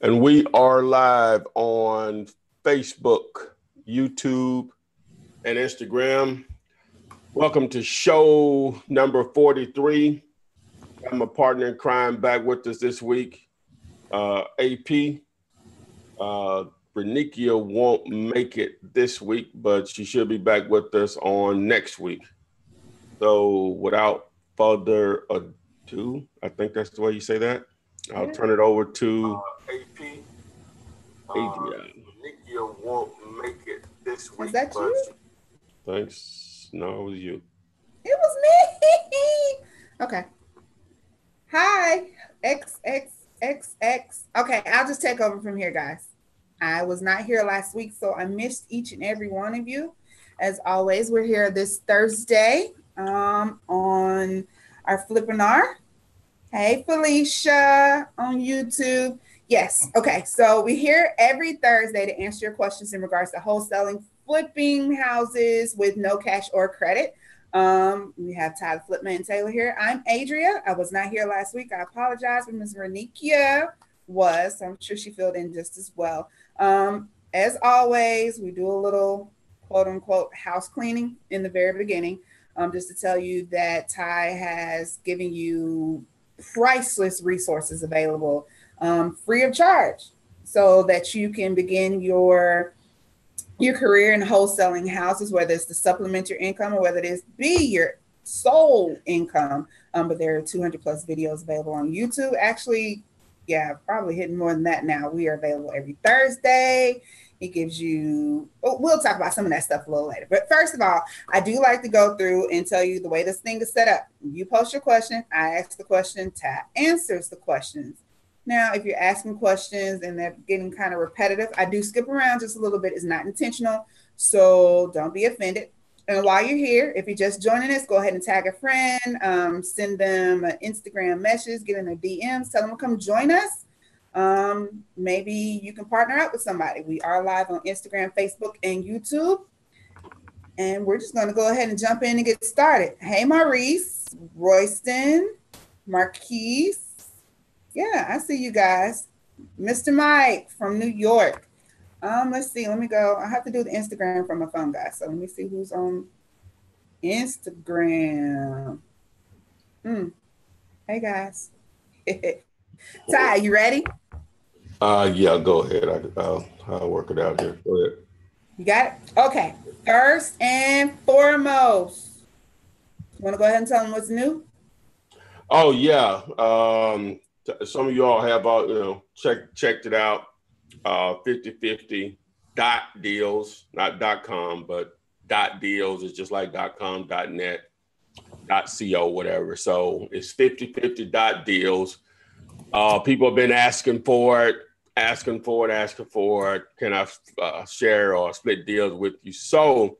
And we are live on Facebook, YouTube, and Instagram. Welcome to show number 43. I'm a partner in crime back with us this week. AP. Renikia won't make it this week, but she should be back with us on next week. So without further ado, I think that's the way you say that. I'll turn it over to AP. Renikia won't make it this week. Is that you? Thanks. No, it was you. It was me. Okay. Hi. XXXX. Okay, I'll just take over from here, guys. I was not here last week, so I missed each and every one of you. As always, we're here this Thursday on our Flippinar. Hey, Felicia on YouTube. Yes. Okay. So we're here every Thursday to answer your questions in regards to wholesaling, flipping houses with no cash or credit. We have Tyler Flipman and Taylor here. I'm Adria. I was not here last week. I apologize, but Ms. Renikia was. I'm sure she filled in just as well. As always, we do a little quote unquote house cleaning in the very beginning, just to tell you that Ty has given you priceless resources available free of charge so that you can begin your career in wholesaling houses, whether it's to supplement your income or whether it is be your sole income. But there are 200 plus videos available on YouTube. Actually, yeah, probably hitting more than that now. We are available every Thursday. It gives you, we'll talk about some of that stuff a little later. But first of all, I do like to go through and tell you the way this thing is set up. You post your question, I ask the question, Ty answers the questions. Now, if you're asking questions and they're getting kind of repetitive, I do skip around just a little bit. It's not intentional, so don't be offended. And while you're here, if you're just joining us, go ahead and tag a friend, send them an Instagram message, get in their DMs, tell them to come join us. Maybe you can partner up with somebody. We are live on Instagram, Facebook, and YouTube. And we're just going to go ahead and jump in and get started. Hey, Maurice, Royston, Marquise. Yeah, I see you guys. Mr. Mike from New York. Let's see. Let me go. I have to do the Instagram from my phone, guys. So let me see who's on Instagram. Hey, guys. Ty, you ready? Yeah, go ahead. I'll work it out here. Go ahead. You got it? Okay. First and foremost, want to go ahead and tell them what's new? Oh, yeah. Some of you all have, checked it out. 50/50 .deals, not .com, but .deals is just like .com, .net, .co, whatever. So it's 50/50 .deals. People have been asking for it. Can I share or split deals with you? So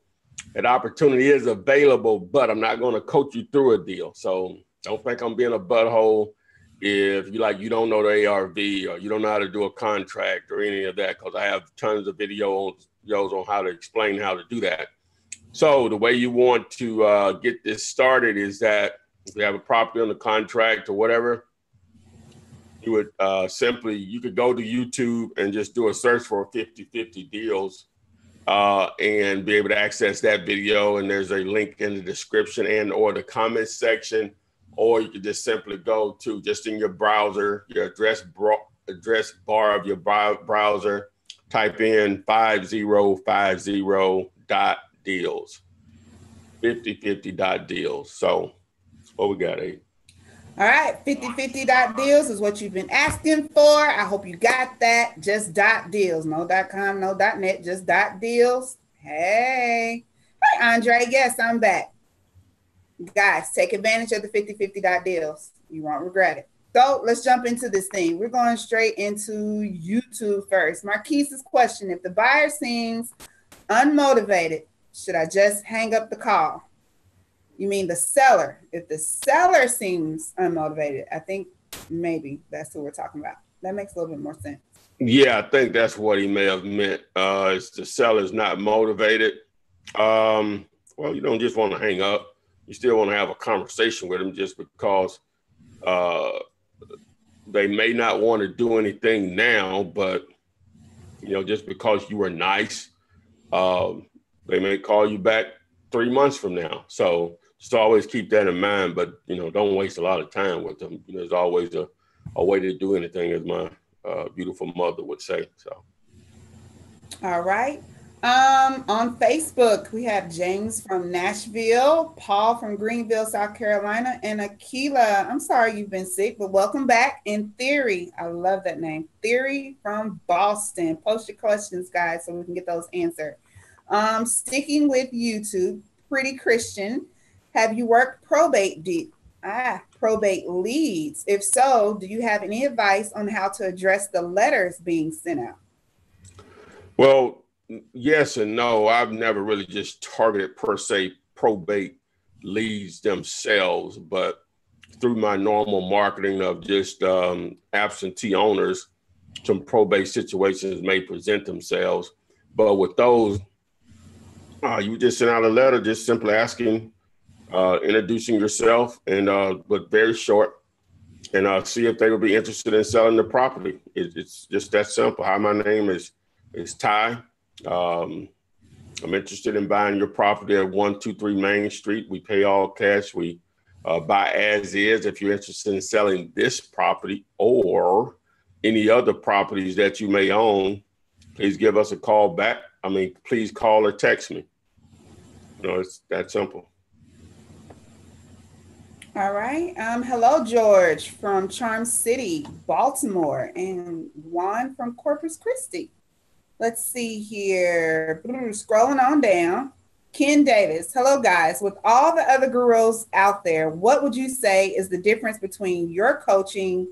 an opportunity is available, but I'm not going to coach you through a deal. So don't think I'm being a butthole if you don't know the ARV or you don't know how to do a contract or any of that, because I have tons of videos on how to explain how to do that. So the way you want to get this started is that if you have a property on the contract or whatever, you would you could go to YouTube and just do a search for 50/50 deals and be able to access that video. And there's a link in the description and or the comments section. Or you could just simply go to just in your browser, your address bar of your browser, type in 5050.deals, 50/50 .deals. So what we got, Abe? All right, 50/50 .deals is what you've been asking for. I hope you got that. Just .deals, no .com, no .net, just .deals. Hey, Andre, yes, I'm back. Guys, take advantage of the 50/50 .deals. You won't regret it. So let's jump into this thing. We're going straight into YouTube first. Marquise's question: if the buyer seems unmotivated, should I just hang up the call? You mean the seller? If the seller seems unmotivated, I think maybe that's who we're talking about. That makes a little bit more sense. Yeah, I think that's what he may have meant. It's the seller's not motivated. Well, you don't just want to hang up. You still want to have a conversation with them just because they may not want to do anything now, but just because you were nice, they may call you back 3 months from now. So just always keep that in mind, but don't waste a lot of time with them. There's always a way to do anything, as my beautiful mother would say. So. All right. On Facebook, we have James from Nashville, Paul from Greenville, South Carolina, and Akila. I'm sorry you've been sick, but welcome back. In Theory, I love that name. Theory from Boston. Post your questions, guys, so we can get those answered. Sticking with YouTube, Pretty Christian, have you worked probate leads? If so, do you have any advice on how to address the letters being sent out? Well, yes and no. I've never really just targeted per se probate leads themselves, but through my normal marketing of just absentee owners, some probate situations may present themselves. But with those, you just send out a letter just simply asking, introducing yourself, and but very short, and see if they would be interested in selling the property. It's just that simple. Hi, my name is Ty. I'm interested in buying your property at 123 Main Street. We pay all cash. We buy as is. If you're interested in selling this property or any other properties that you may own, please give us a call back. Please call or text me. It's that simple. All right. Hello, George from Charm City, Baltimore, and Juan from Corpus Christi. Let's see here. Scrolling on down. Ken Davis. Hello, guys. With all the other gurus out there, what would you say is the difference between your coaching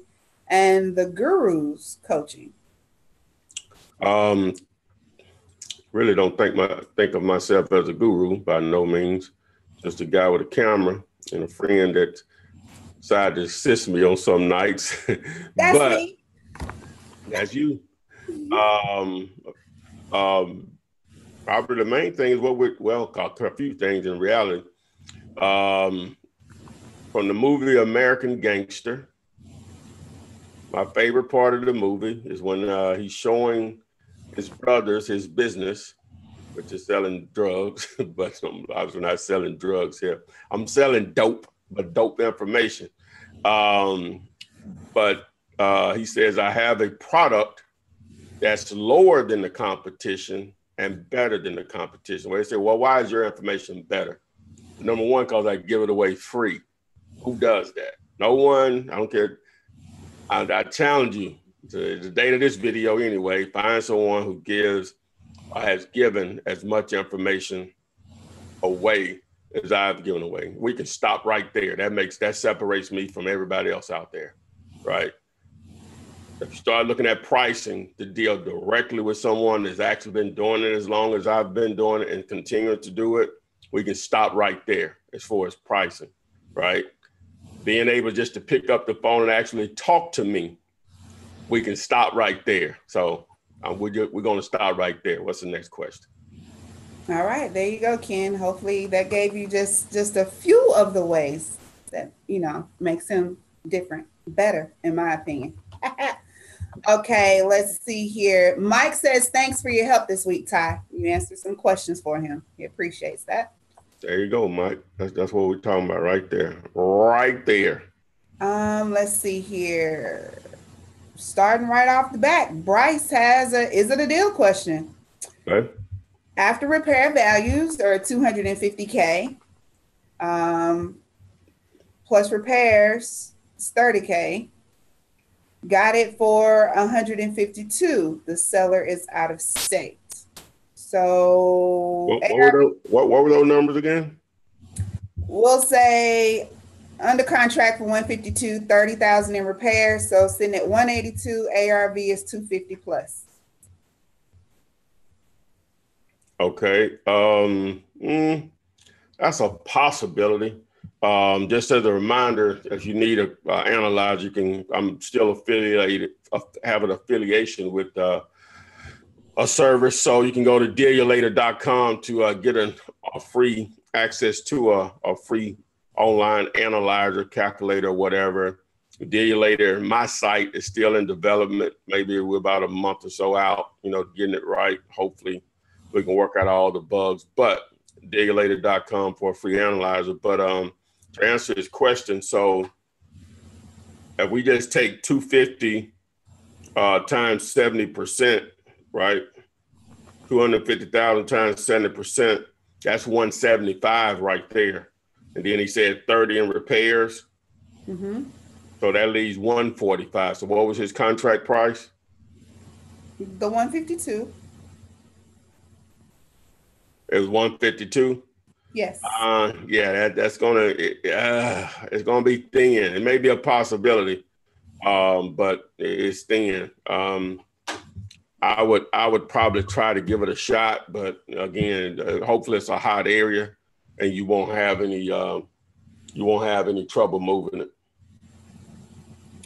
and the gurus' coaching? Really don't think of myself as a guru by no means. Just a guy with a camera and a friend that decided to assist me on some nights. That's me. That's you. Probably the main thing is a few things in reality. From the movie American Gangster, my favorite part of the movie is when he's showing his brothers his business, which is selling drugs, but I'm obviously not selling drugs here. I'm selling dope, but dope information. But he says, I have a product that's lower than the competition and better than the competition. Where they say, well, why is your information better? Number one, because I give it away free. Who does that? No one. I don't care. I challenge you to the date of this video anyway, find someone who gives or has given as much information away as I've given away. We can stop right there. That separates me from everybody else out there, right? If you start looking at pricing to deal directly with someone that's actually been doing it as long as I've been doing it and continuing to do it, we can stop right there as far as pricing, right? Being able just to pick up the phone and actually talk to me, we can stop right there. So we're going to stop right there. What's the next question? All right, there you go, Ken. Hopefully that gave you just a few of the ways that, makes him different, better, in my opinion. Okay, let's see here. Mike says, thanks for your help this week, Ty. You answered some questions for him. He appreciates that. There you go, Mike. That's what we're talking about right there. Right there. Let's see here. Starting right off the bat, Bryce has is it a deal question? Okay. After repair values are $250K, plus repairs is $30K. Got it for $152. The seller is out of state. So what were those numbers again? We'll say under contract for $152, $30,000 in repairs. So sitting at $182, ARV is $250 plus. Okay. That's a possibility. Just as a reminder, if you need an analyzer, I'm still affiliated, have an affiliation with a service. So you can go to dealyourlater.com to get a free access to a free online analyzer, calculator, whatever. Deal you later. My site is still in development. Maybe we're about a month or so out, getting it right. Hopefully we can work out all the bugs, but dealyoulater.com for a free analyzer. But to answer his question, so if we just take 250 times 70%, right? 250,000 times 70%, that's 175 right there. And then he said 30 in repairs. Mm-hmm. So that leaves 145. So what was his contract price? The 152. It was 152. Yes. Yeah, that's gonna it's gonna be thin. It may be a possibility, but it's thin. I would probably try to give it a shot, but again, hopefully it's a hot area, and you won't have any trouble moving it.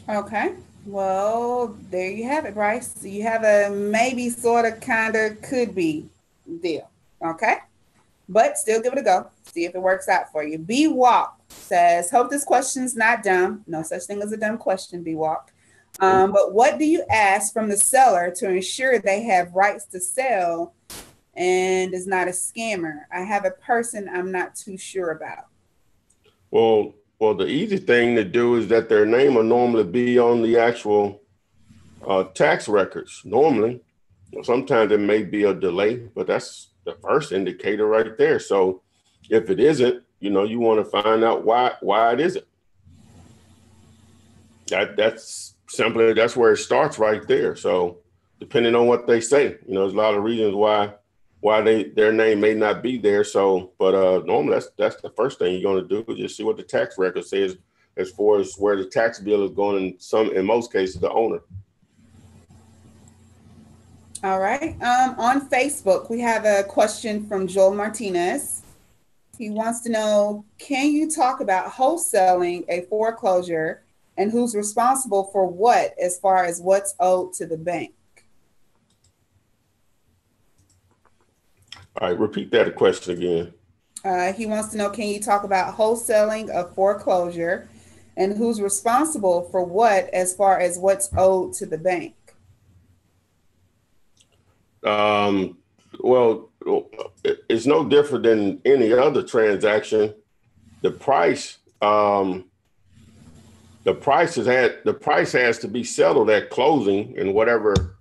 Okay. Well, there you have it, Bryce. So you have a maybe, sort of, kind of, could be deal. Okay. But still give it a go. See if it works out for you. B Walk says, hope this question's not dumb. No such thing as a dumb question, B Walk. But what do you ask from the seller to ensure they have rights to sell and is not a scammer? I have a person I'm not too sure about. Well, the easy thing to do is that their name will normally be on the actual tax records. Normally, sometimes there may be a delay, but that's the first indicator right there. So if it isn't, you want to find out why it isn't. That's where it starts right there. So depending on what they say, there's a lot of reasons why their name may not be there. So, but normally that's the first thing you're going to do is just see what the tax record says as far as where the tax bill is going. In most cases, the owner. All right. On Facebook, we have a question from Joel Martinez. He wants to know, can you talk about wholesaling a foreclosure and who's responsible for what as far as what's owed to the bank? All right, repeat that question again. He wants to know, can you talk about wholesaling a foreclosure and who's responsible for what as far as what's owed to the bank? Well, it's no different than any other transaction. The price has to be settled at closing, and whatever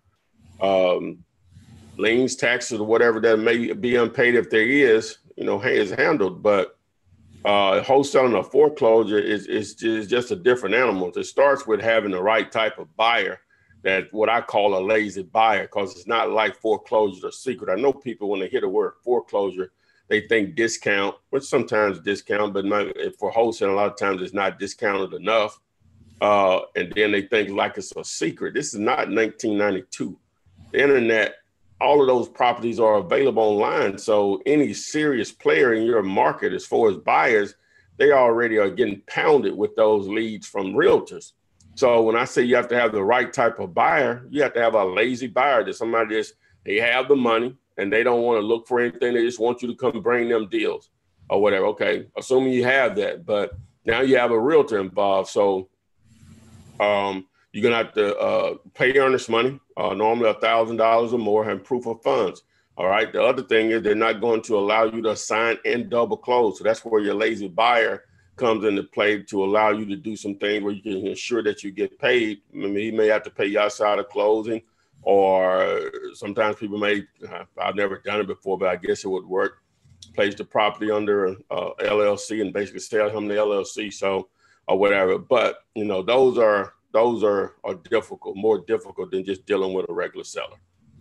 liens, taxes, or whatever that may be unpaid, if there is, is handled. But wholesaling a foreclosure is just a different animal. It starts with having the right type of buyer. That what I call a lazy buyer, because it's not like foreclosure or secret. I know people, when they hear the word foreclosure, they think discount, which sometimes discount, but for wholesale, a lot of times it's not discounted enough. And then they think like it's a secret. This is not 1992. The internet, all of those properties are available online. So any serious player in your market, as far as buyers, they already are getting pounded with those leads from realtors. So when I say you have to have the right type of buyer, you have to have a lazy buyer. That somebody they have the money and they don't want to look for anything. They just want you to come bring them deals or whatever. Okay, assuming you have that, but now you have a realtor involved. So you're gonna have to pay earnest money, normally $1,000 or more, and proof of funds. All right. The other thing is they're not going to allow you to sign and double close. So that's where your lazy buyer comes into play, to allow you to do some things where you can ensure that you get paid. I mean, he may have to pay you outside of closing, or sometimes people may, I've never done it before, but I guess it would work, place the property under LLC and basically sell him the LLC, so, or whatever. But, those are difficult, more difficult than just dealing with a regular seller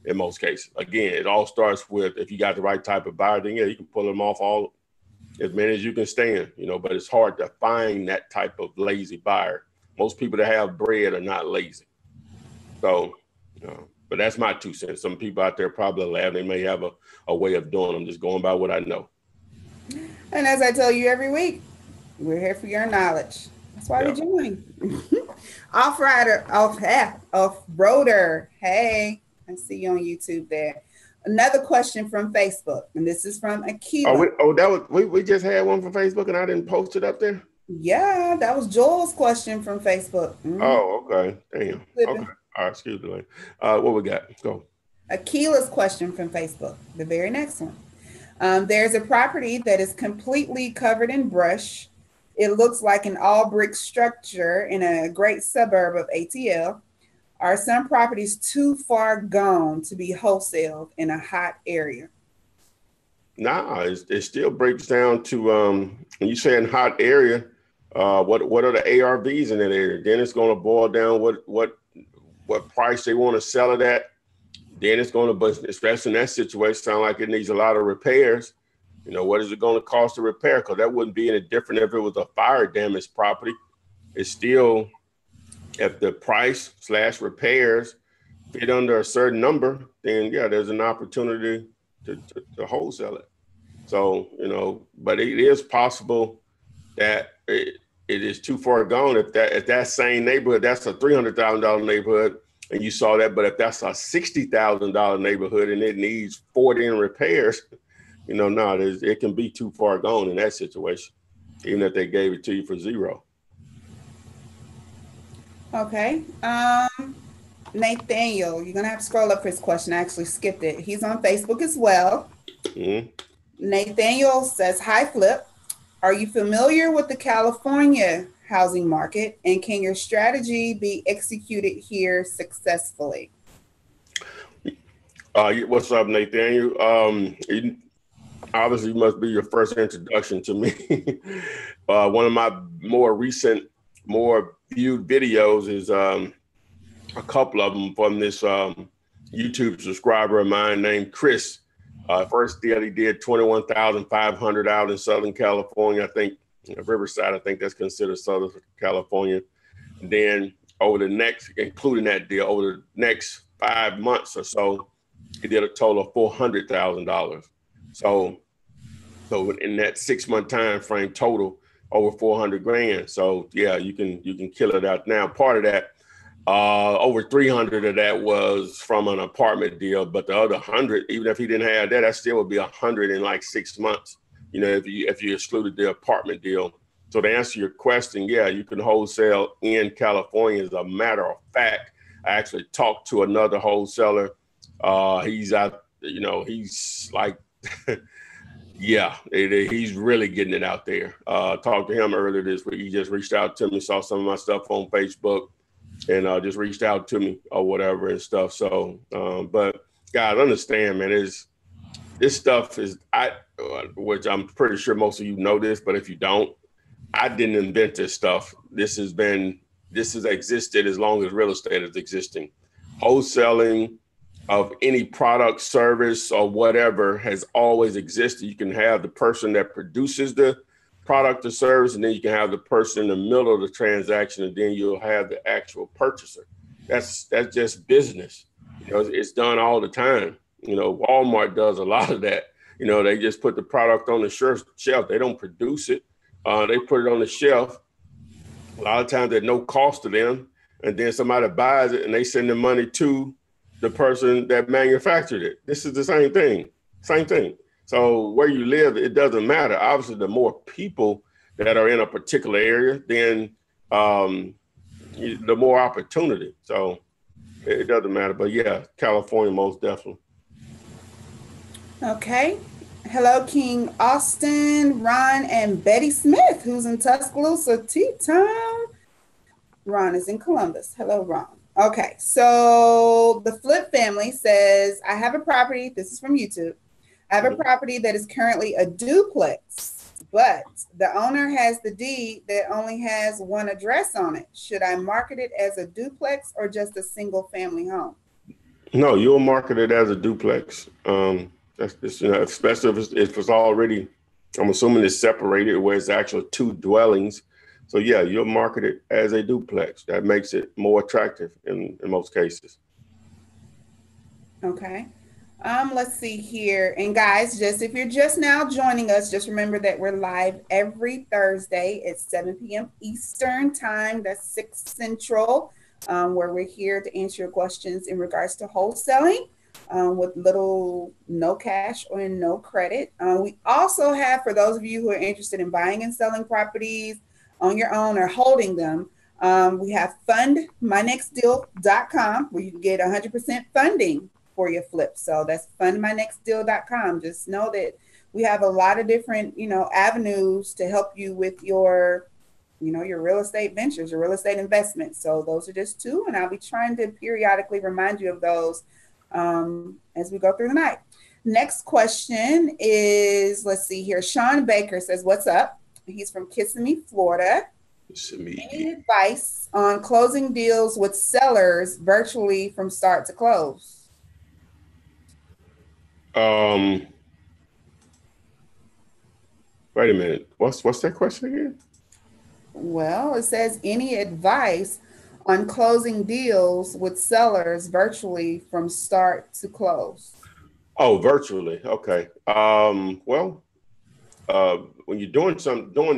in most cases. Again, it all starts with, if you got the right type of buyer, then you can pull them off all as many as you can stand, but it's hard to find that type of lazy buyer. Most people that have bread are not lazy. So, but that's my 2 cents. Some people out there probably laugh. They may have a way of doing them, just going by what I know. And as I tell you every week, we're here for your knowledge. That's why we're doing. Off-roader. Hey, I see you on YouTube there. Another question from Facebook, and this is from Akiva. We just had one from Facebook, and I didn't post it up there. Yeah, that was Joel's question from Facebook. Oh, okay. Damn. Okay. Flipping. All right. Excuse me. What we got? Go. Akila's question from Facebook, the very next one. There's a property that is completely covered in brush. It looks like an all brick structure in a great suburb of ATL. Are some properties too far gone to be wholesaled in a hot area? Nah, it still breaks down to when you say in hot area, what are the ARVs in that area? Then it's going to boil down what price they want to sell it at. Then it's going to, but especially in that situation, sound like it needs a lot of repairs. You know, what is it going to cost to repair? Because that wouldn't be any different if it was a fire damaged property. It's still, if the price / repairs fit under a certain number, then yeah, there's an opportunity to wholesale it. So, you know, but it is possible that it is too far gone. If that same neighborhood, that's a $300,000 neighborhood, and you saw that, but if that's a $60,000 neighborhood and it needs 40 in repairs, you know, no, it can be too far gone in that situation, even if they gave it to you for zero. Okay. Nathaniel, you're gonna have to scroll up for his question. I actually skipped it. He's on Facebook as well. Mm-hmm. Nathaniel says, "Hi, Flip. Are you familiar with the California housing market, and can your strategy be executed here successfully?" What's up, Nathaniel? Obviously must be your first introduction to me. One of my more recent, more viewed videos is a couple of them from this YouTube subscriber of mine named Chris. First deal he did 21,500 out in Southern California. I think Riverside, I think that's considered Southern California. And then over the next, including that deal, over the next 5 months or so, he did a total of $400,000. So in that 6 month time frame, total over 400 grand. So yeah, you can kill it out now. Part of that, over 300 of that was from an apartment deal, but the other 100, even if he didn't have that, that still would be 100 in like 6 months. You know, if you excluded the apartment deal. So to answer your question, yeah, you can wholesale in California. As a matter of fact, I actually talked to another wholesaler. He's out, you know, he's like, yeah, he's really getting it out there. Talked to him earlier this week. He just reached out to me, saw some of my stuff on Facebook, and just reached out to me or whatever and stuff. So, but guys, understand, man, this stuff is, which I'm pretty sure most of you know this, but if you don't, I didn't invent this stuff. This has existed as long as real estate is existing. Wholesaling of any product, service, or whatever has always existed. You can have the person that produces the product or service, and then you can have the person in the middle of the transaction, and then you'll have the actual purchaser. That's just business. You know, it's done all the time. You know, Walmart does a lot of that. You know, they just put the product on the shelf. They don't produce it. They put it on the shelf. A lot of times at no cost to them, and then somebody buys it and they send the money to the person that manufactured it. This is the same thing. Same thing. So where you live, it doesn't matter. Obviously, the more people that are in a particular area, then the more opportunity. So it doesn't matter. But yeah, California, most definitely. Okay. Hello, King Austin, Ron, and Betty Smith, who's in Tuscaloosa, T-Town. Ron is in Columbus. Hello, Ron. Okay, so the Flip family says, I have a property. This is from YouTube. I have a property that is currently a duplex, but the owner has the deed that only has one address on it. Should I market it as a duplex or just a single family home? No, you'll market it as a duplex. That's just, you know, especially if it's already, I'm assuming it's separated where it's actually two dwellings. So yeah, you'll market it as a duplex. That makes it more attractive in most cases. Okay. Let's see here. And guys, just if you're just now joining us, just remember that we're live every Thursday at 7 p.m. Eastern time. That's 6 Central, where we're here to answer your questions in regards to wholesaling with little no cash or no credit. We also have, for those of you who are interested in buying and selling properties, on your own or holding them. We have fundmynextdeal.com where you can get 100% funding for your flip. So that's fundmynextdeal.com. Just know that we have a lot of different, avenues to help you with your real estate ventures, your real estate investments. So those are just two, and I'll be trying to periodically remind you of those as we go through the night. Next question is, let's see here. Sean Baker says, what's up? He's from Kissimmee, Florida. Any advice on closing deals with sellers virtually from start to close? Wait a minute. What's that question again? Well, it says any advice on closing deals with sellers virtually from start to close. Oh, virtually. Okay. When you're doing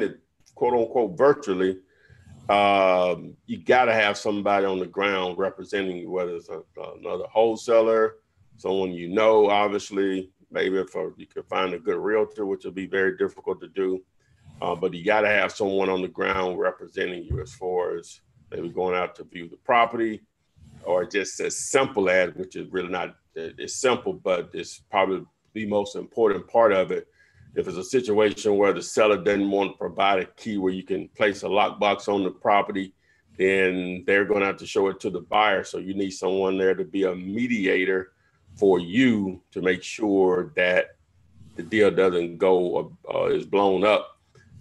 it quote unquote virtually, you got to have somebody on the ground representing you, whether it's another wholesaler, someone obviously, maybe if you could find a good realtor, which will be very difficult to do. But you got to have someone on the ground representing you as far as maybe going out to view the property, or just as simple as, which is really not, it's simple, but it's probably the most important part of it. If it's a situation where the seller doesn't want to provide a key where you can place a lockbox on the property, then they're going to have to show it to the buyer. So you need someone there to be a mediator for you to make sure that the deal doesn't go is blown up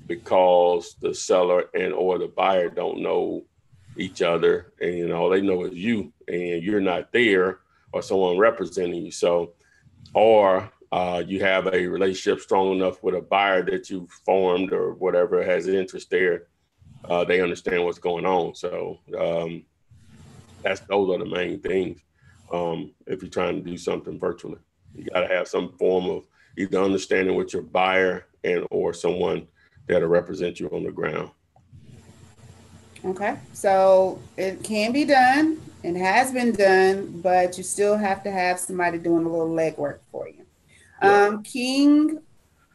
because the seller and or the buyer don't know each other, and all they know is you, and you're not there, or someone representing you. So, or you have a relationship strong enough with a buyer that you've formed or whatever has an interest there. They understand what's going on. So those are the main things. If you're trying to do something virtually, you got to have some form of either understanding with your buyer and or someone that'll represent you on the ground. Okay, so it can be done and has been done, but you still have to have somebody doing a little legwork for you. Yeah. King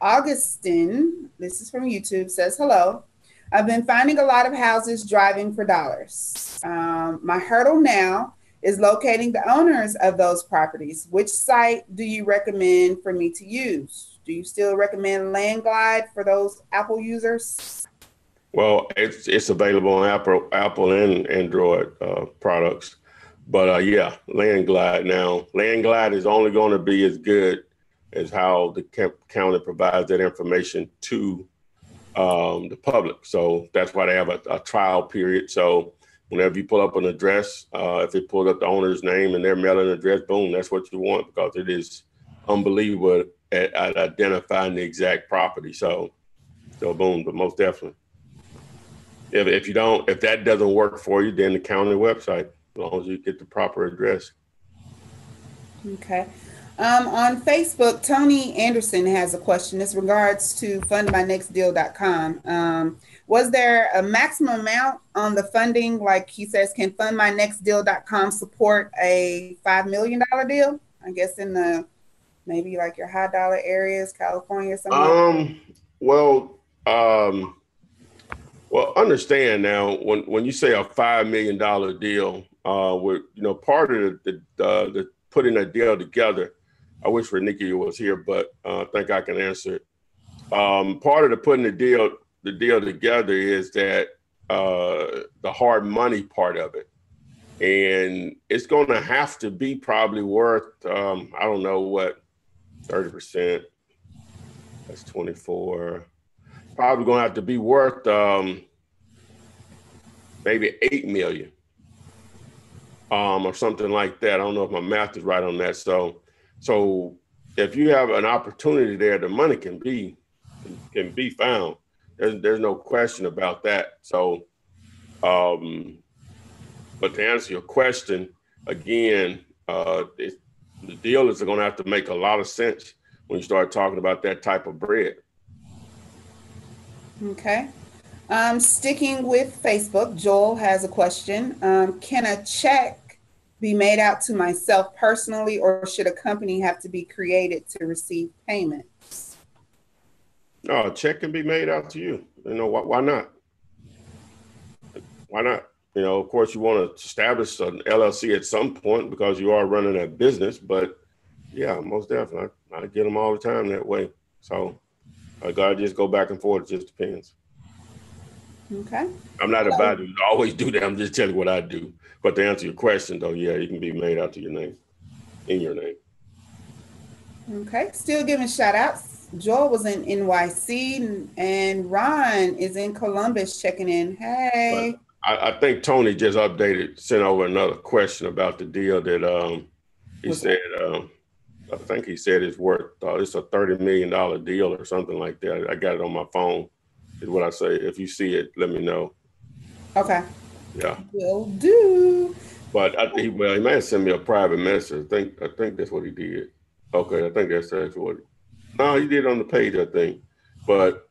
Augustin, this is from YouTube, says, hello. I've been finding a lot of houses driving for dollars. My hurdle now is locating the owners of those properties. Which site do you recommend for me to use? Do you still recommend Landglide for those Apple users? Well, it's available on Apple and Android products, but yeah, Landglide. Now, Landglide is only going to be as good as how the county provides that information to the public. So that's why they have a trial period. So whenever you pull up an address, if it pulls up the owner's name and their mailing address, boom, that's what you want, because it is unbelievable at identifying the exact property. So boom, but most definitely. If that doesn't work for you, then the county website, as long as you get the proper address. Okay. On Facebook, Tony Anderson has a question. This regards to fundmynextdeal.com. Was there a maximum amount on the funding? Like he says, can fundmynextdeal.com support a $5 million deal? I guess in the maybe like your high dollar areas, California, something. Well, understand now, when you say a $5 million deal, part of the putting a deal together, I wish Renika was here, but I think I can answer it. Part of the putting the deal together is that the hard money part of it. And it's going to have to be probably worth, I don't know what, 30%. That's 24. Probably going to have to be worth maybe $8 million or something like that. I don't know if my math is right on that. So if you have an opportunity there, the money can be found. There's no question about that. So, but to answer your question again, the dealers are going to have to make a lot of sense when you start talking about that type of bread. Okay. Sticking with Facebook, Joel has a question. Can a check be made out to myself personally, or should a company have to be created to receive payments? No, a check can be made out to you. Why not? Why not? You know, of course, you want to establish an LLC at some point because you are running a business. But yeah, most definitely, I get them all the time that way. So I gotta just go back and forth. It just depends. Okay. I'm not about to always do that. I'm just telling you what I do. But to answer your question, though, yeah, you can be made out to your name, in your name. Okay. Still giving shout outs. Joel was in NYC and Ron is in Columbus checking in. Hey. But I think Tony just sent over another question about the deal that he said, I think he said it's worth, it's a $30 million deal or something like that. I got it on my phone, is what I say. If you see it, let me know. Okay. Yeah. Will do. But he may have sent me a private message. I think that's what he did. Okay, I think that's actually what. No, he did on the page, I think. But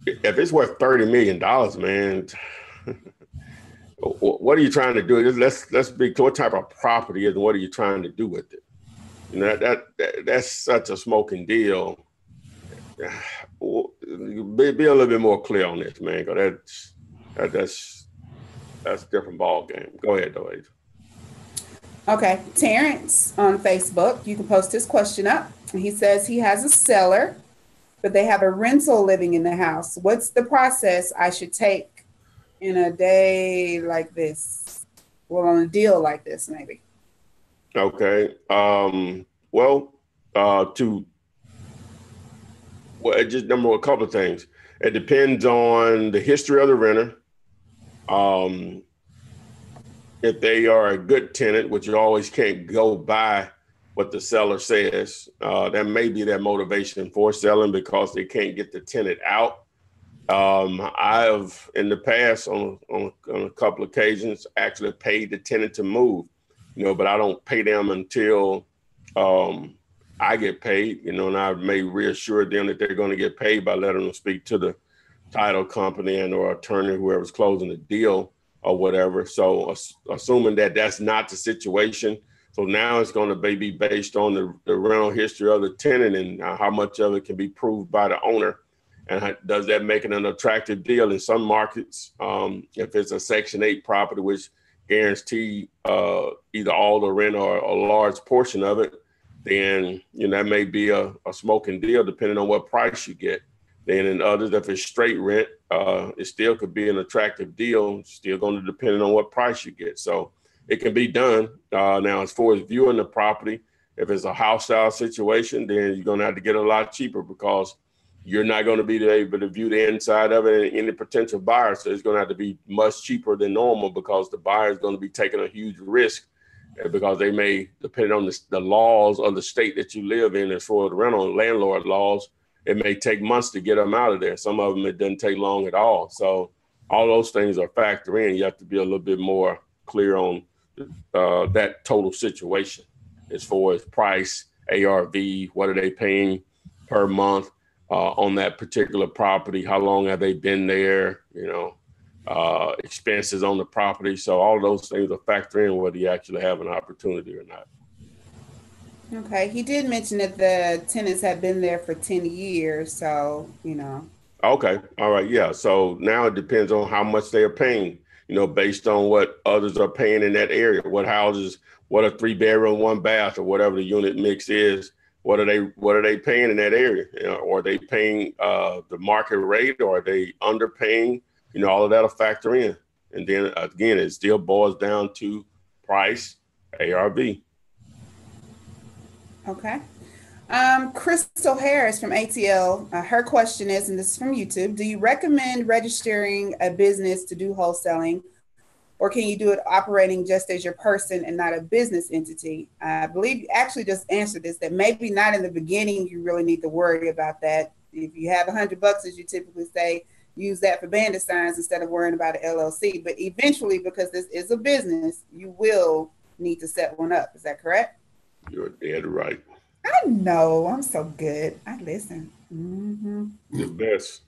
if it's worth $30 million, man, what are you trying to do? Let's be clear. What type of property is, and what are you trying to do with it? You know, that's such a smoking deal. Be a little bit more clear on this, man, because that's a different ball game. Go ahead, though, Adrian. Okay, Terrence on Facebook, you can post his question up. He says he has a seller, but they have a rental living in the house. What's the process I should take in a day like this? Well, on a deal like this, maybe. Okay. Just a couple of things. It depends on the history of the renter. If they are a good tenant, which you always can't go by what the seller says, that may be their motivation for selling because they can't get the tenant out. I have in the past on a couple of occasions actually paid the tenant to move, but I don't pay them until I get paid, and I may reassure them that they're going to get paid by letting them speak to the title company and or attorney, whoever's closing the deal or whatever. So assuming that that's not the situation. So now it's going to be based on the rental history of the tenant and how much of it can be proved by the owner. And does that make it an attractive deal? In some markets, if it's a Section 8 property, which guarantee either all the rent or a large portion of it, then that may be a smoking deal depending on what price you get. Then in others, if it's straight rent, it still could be an attractive deal. Still going to depend on what price you get. So it can be done. Now, as far as viewing the property, if it's a house style situation, then you're going to have to get a lot cheaper because you're not going to be able to view the inside of it and any potential buyer. So it's going to have to be much cheaper than normal because the buyer is going to be taking a huge risk because they may, depending on the laws of the state that you live in, as far as the rental landlord laws, it may take months to get them out of there. Some of them, it doesn't take long at all. So all those things are factored in. You have to be a little bit more clear on that total situation as far as price, ARV, what are they paying per month on that particular property? How long have they been there? Expenses on the property. So all those things are factored in whether you actually have an opportunity or not. Okay. He did mention that the tenants have been there for 10 years. So, Okay. All right. Yeah. So now it depends on how much they are paying, based on what others are paying in that area. What houses, what a 3-bedroom, 1 bath, or whatever the unit mix is. What are they paying in that area? Or are they paying the market rate, or are they underpaying? All of that'll factor in. And then again, it still boils down to price, ARV. Okay. Crystal Harris from ATL, her question is, and this is from YouTube, do you recommend registering a business to do wholesaling, or can you do it operating just as your person and not a business entity? I believe you actually just answered this, that maybe not in the beginning, you really need to worry about that. If you have $100, as you typically say, use that for bandit signs instead of worrying about an LLC. But eventually, because this is a business, you will need to set one up. Is that correct? You're dead right. I know. I'm so good. I listen. Mm-hmm. The best.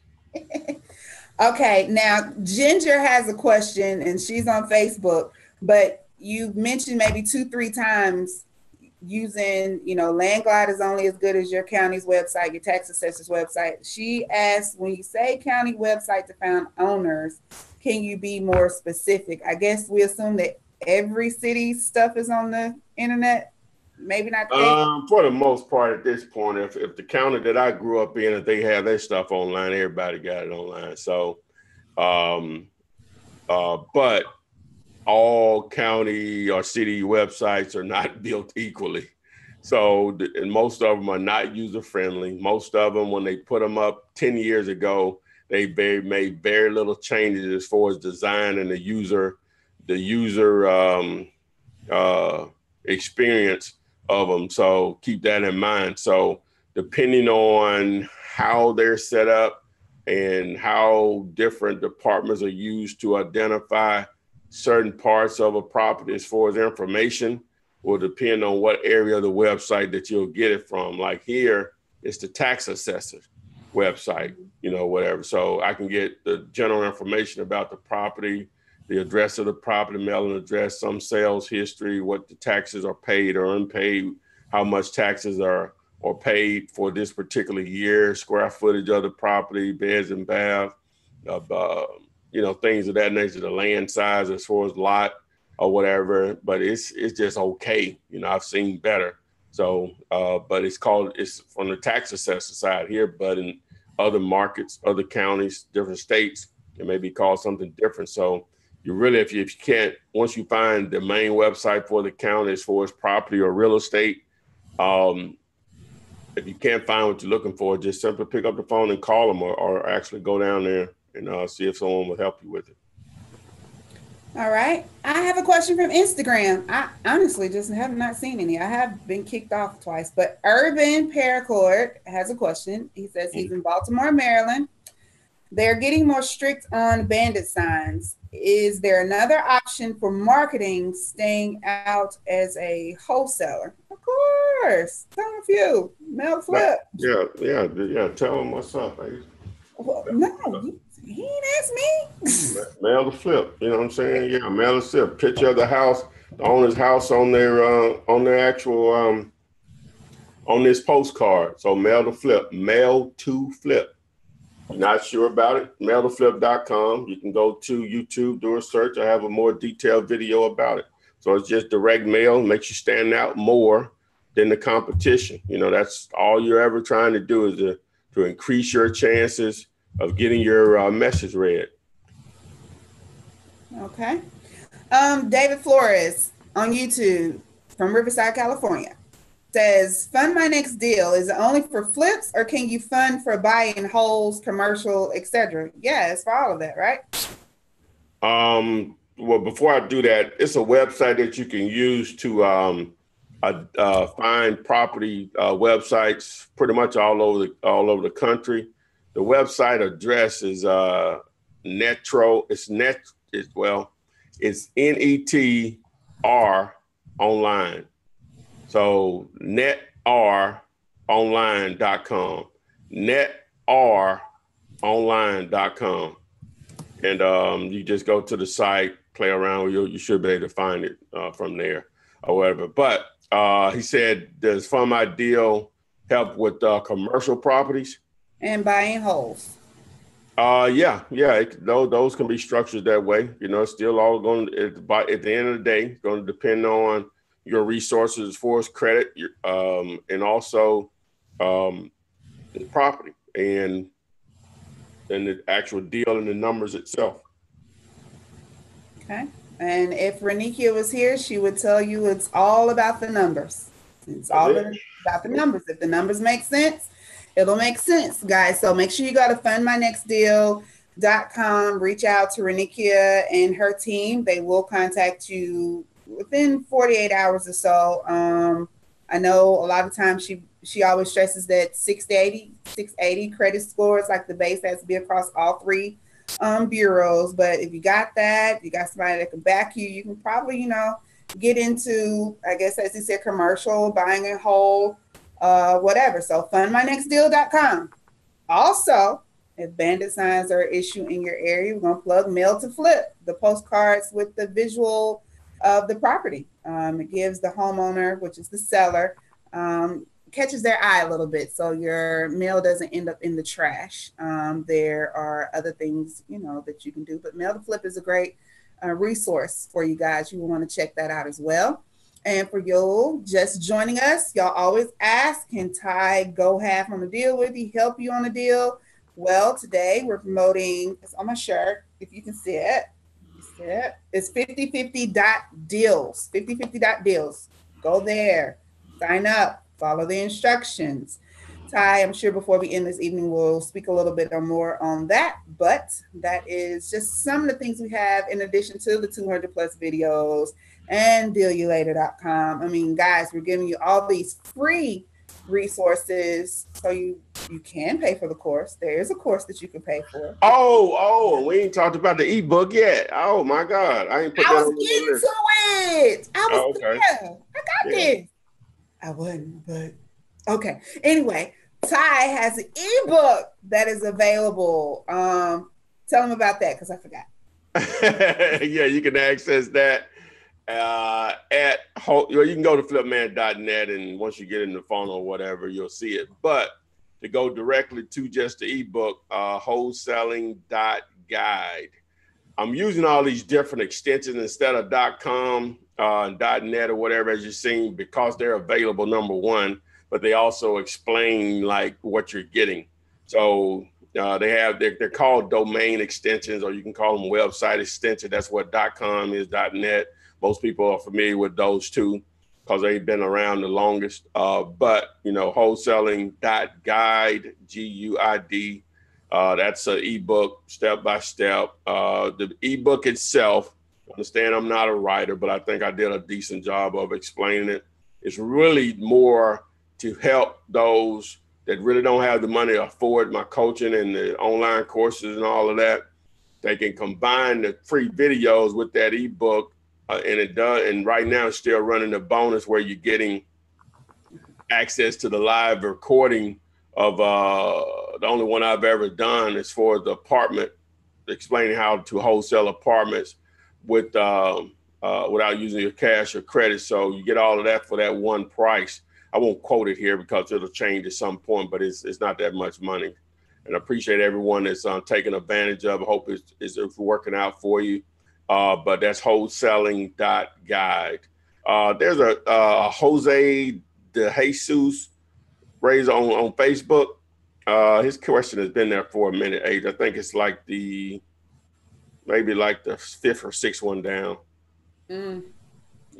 Okay. Now, Ginger has a question, and she's on Facebook, but you mentioned maybe 2-3 times using, Landglide is only as good as your county's website, your tax assessor's website. She asked, when you say county website to find owners, can you be more specific? I guess we assume that every city stuff is on the internet. Maybe not the case. For the most part at this point, if the county that I grew up in, if they have their stuff online, everybody got it online. So, but all county or city websites are not built equally. So, and most of them are not user friendly. Most of them, when they put them up 10 years ago, they made very little changes as far as design and the user experience of them. So keep that in mind. So depending on how they're set up and how different departments are used to identify certain parts of a property as far as information will depend on what area of the website that you'll get it from. Like here, it's the tax assessor website, whatever. So I can get the general information about the property, the address of the property, mailing address, some sales history, what the taxes are paid or unpaid, how much taxes are paid for this particular year, square footage of the property, beds and bath, things of that nature, the land size as far as lot or whatever. But it's just okay. I've seen better. So, but it's from the tax assessor side here, but in other markets, other counties, different states, it may be called something different. So you really, if you can't, once you find the main website for the county as far as property or real estate, if you can't find what you're looking for, just simply pick up the phone and call them or actually go down there and see if someone will help you with it. All right. I have a question from Instagram. I honestly just have not seen any. I have been kicked off twice, but Urban Paracord has a question. He says he's in Baltimore, Maryland. They're getting more strict on bandit signs. Is there another option for marketing staying out as a wholesaler? Of course. Tell him a few. Mail Flip. Yeah. Tell him what's up, baby. Well, no, he ain't asked me. Mail the Flip. You know what I'm saying? Yeah, mail the Flip. Picture of the house, the owner's house on their actual on this postcard. So mail the Flip. Mail to Flip. Not sure about it? Mailtheflip.com. You can go to YouTube, do a search. I have a more detailed video about it. So it's just direct mail, makes you stand out more than the competition. That's all you're ever trying to do is to increase your chances of getting your message read. Okay. David Flores on YouTube from Riverside, California says, fund my next deal. Is it only for flips or can you fund for buying wholes, commercial, etc.? Yeah, it's for all of that, right? Well, before I do that, it's a website that you can use to find property websites pretty much all over the country. The website address is Netro. It's NETR online. So netonline.com, netoronline.com. And you just go to the site, play around. You should be able to find it from there or whatever. But he said, does Fund My Deal help with commercial properties? And buying wholes. Those can be structured that way. It's still all going at the end of the day, it's going to depend on your resources as far as credit, and also the property and the actual deal and the numbers itself. Okay. And if Renikia was here, she would tell you it's all about the numbers. It's all about the numbers. If the numbers make sense, it'll make sense, guys. So make sure you go to fundmynextdeal.com, reach out to Renikia and her team. They will contact you within 48 hours or so. I know a lot of times she always stresses that 680 credit scores, like the base has to be across all three bureaus. But if you got that, you got somebody that can back you, you can probably, get into, I guess, as you said, commercial, buying a whole, whatever. So fundmynextdeal.com. Also, if bandit signs are an issue in your area, we're going to plug Mail to Flip, the postcards with the visual of the property. It gives the homeowner, which is the seller, catches their eye a little bit, so your mail doesn't end up in the trash. There are other things, that you can do, but Mail to Flip is a great resource for you guys. You will want to check that out as well. And for you just joining us, y'all always ask, can Ty go half on the deal with you, help you on the deal? Well, today we're promoting, it's on my shirt, if you can see it. It's 5050.deals, 5050.deals. Go there, sign up, follow the instructions. Ty, I'm sure before we end this evening, we'll speak a little bit more on that, but that is just some of the things we have in addition to the 200 plus videos and dealyoulater.com. I mean, guys, we're giving you all these free resources so you can pay for the course. There is a course that you can pay for. We ain't talked about the ebook yet. Oh my God, I ain't put that on the list. I was there. I got this. I wouldn't, but okay. Anyway, Ty has an ebook that is available. Tell them about that because I forgot. Yeah, you can access that you can go to flipman.net, and once you get in the phone or whatever, you'll see it. But to go directly to just the ebook, wholesaling.guide. I'm using all these different extensions instead of .com, .net or whatever, as you've seen, because they're available, number one, but they also explain like what you're getting. So they're called domain extensions, or you can call them website extensions. That's what .com is, .net. Most people are familiar with those two because they've been around the longest. But wholesaling.guide, GUID. That's an ebook, step by step. The ebook itself, understand I'm not a writer, but I think I did a decent job of explaining it. It's really more to help those that really don't have the money to afford my coaching and the online courses and all of that. They can combine the free videos with that ebook, and it does. And right now, it's still running a bonus where you're getting access to the live recording of the only one I've ever done is for the apartment, explaining how to wholesale apartments with without using your cash or credit. So you get all of that for that one price. I won't quote it here because it'll change at some point, but it's not that much money. And I appreciate everyone that's taking advantage of it. I hope it's working out for you. But that's wholesaling.guide. There's a Jose De Jesus raised on Facebook. His question has been there for a minute, Age. I think it's like maybe the fifth or sixth one down. You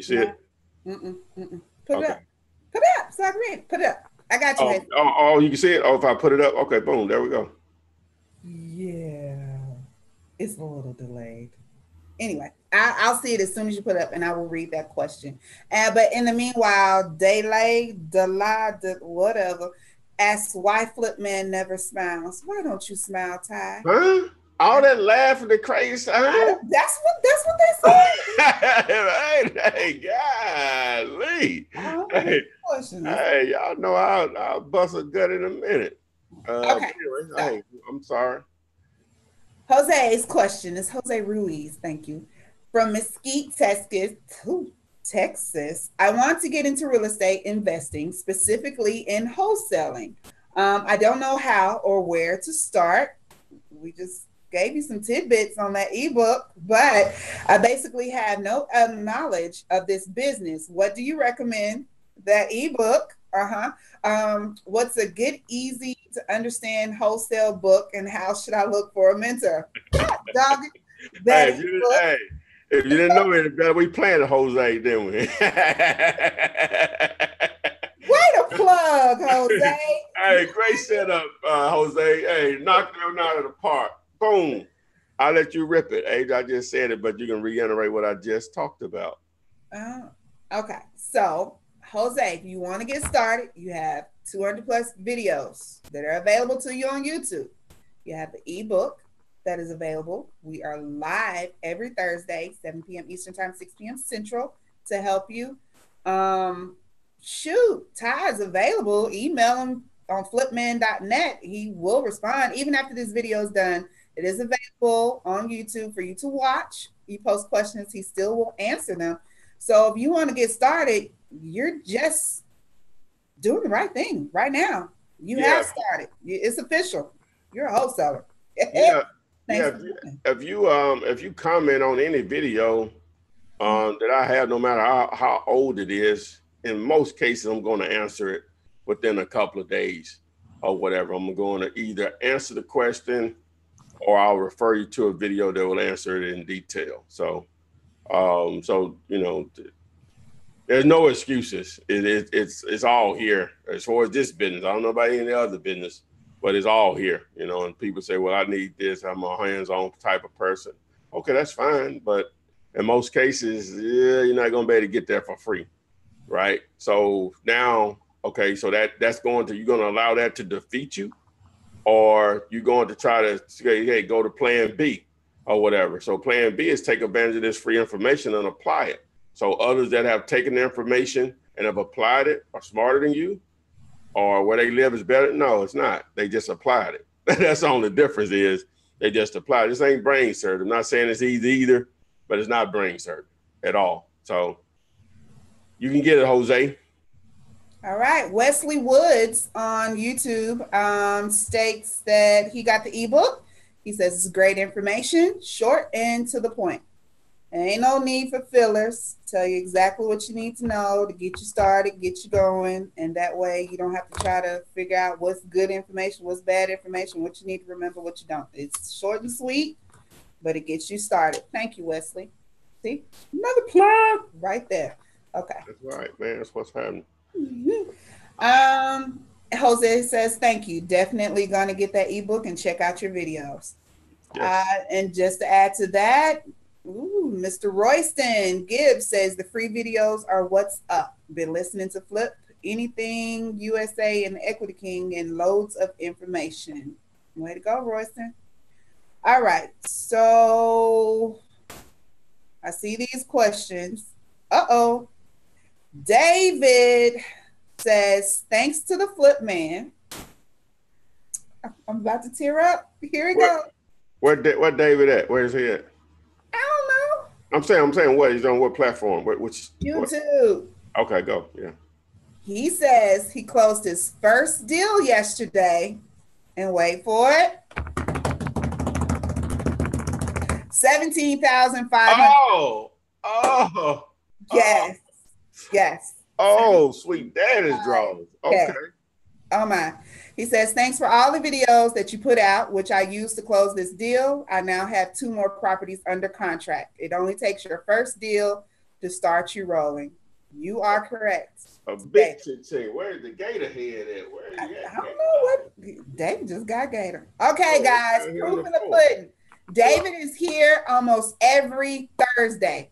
see it? Put it up. Put it up so I can read it. Put it up. I got you. You can see it? Oh, if I put it up? Okay, boom, there we go. Yeah. It's a little delayed. Anyway, I'll see it as soon as you put it up, and I will read that question. But in the meanwhile, whatever, asks why Flipman never smiles. Why don't you smile, Ty? Huh? All that laughing, the crazy, huh? That's what they say. Hey, golly. Hey, y'all know I'll bust a gut in a minute. Okay. Anyway, I'm sorry. Jose's question is Jose Ruiz. Thank you. From Mesquite, Texas. I want to get into real estate investing, specifically in wholesaling. I don't know how or where to start. We just gave you some tidbits on that ebook, but I basically have no knowledge of this business. What do you recommend? That ebook? What's a good, easy to understand wholesale book, and how should I look for a mentor? Dog, if you didn't know any better, we planned Jose, didn't we? Way to plug, Jose. Hey, great setup, Jose. Hey, knocked them out of the park. Boom. I'll let you rip it. Hey, I just said it, but you can reiterate what I just talked about. Okay. So, Jose, if you want to get started, you have 200 plus videos that are available to you on YouTube. You have the ebook that is available. We are live every Thursday, 7 p.m. Eastern Time, 6 p.m. Central, to help you. Ty is available. Email him on flipman.net. He will respond. Even after this video is done, it is available on YouTube for you to watch. You post questions, he still will answer them. So if you want to get started, you're just doing the right thing right now. You Yeah, have started. It's official. You're a wholesaler. yeah, Thanks yeah. for doing. If you comment on any video that I have, no matter how old it is, in most cases, I'm going to answer it within a couple of days or whatever. I'm going to either answer the question or I'll refer you to a video that will answer it in detail. So, there's no excuses. It's all here as far as this business. I don't know about any other business, but it's all here. And people say, "Well, I need this. I'm a hands-on type of person." Okay, that's fine, but in most cases, you're not going to be able to get there for free, right? So now, okay, so that's you're going to allow that to defeat you, or you're going to try to say, "Hey, go to Plan B," or whatever. So Plan B is take advantage of this free information and apply it. So others that have taken the information and have applied it are smarter than you, or where they live is better. No, it's not. They just applied it. That's the only difference is they just applied. This ain't brain surgery. I'm not saying it's easy either, but it's not brain surgery at all. So you can get it, Jose. All right. Wesley Woods on YouTube states that he got the ebook. He says it's great information, short and to the point. Ain't no need for fillers. Tell you exactly what you need to know to get you started, get you going, and that way you don't have to try to figure out what's good information, what's bad information, what you need to remember, what you don't. It's short and sweet, but it gets you started. Thank you, Wesley. See, another plug right there. Okay. That's right, man. That's what's happening. Jose says, thank you. Definitely going to get that ebook and check out your videos. Yes. And just to add to that, Mr. Royston Gibbs says the free videos are what's up. Been listening to Flip Anything USA and Equity King and loads of information. Way to go, Royston. All right. So I see these questions. Uh-oh. David says, thanks to the Flip Man. I'm about to tear up. Here we go. Where David at? Where is he at? I don't know. I'm saying what? He's on what platform? Which YouTube. What? Okay, go. Yeah. He says he closed his first deal yesterday. And wait for it. $17,500. Oh. Yes. Yes. Oh, sweet daddy's drawers. Okay. Oh my. He says, thanks for all the videos that you put out, which I used to close this deal. I now have 2 more properties under contract. It only takes your first deal to start you rolling. You are correct. A big thing. Where's the gator head at? Where is he at? I don't know what. David just got gator. Okay, guys. Proof in the pudding. David is here almost every Thursday.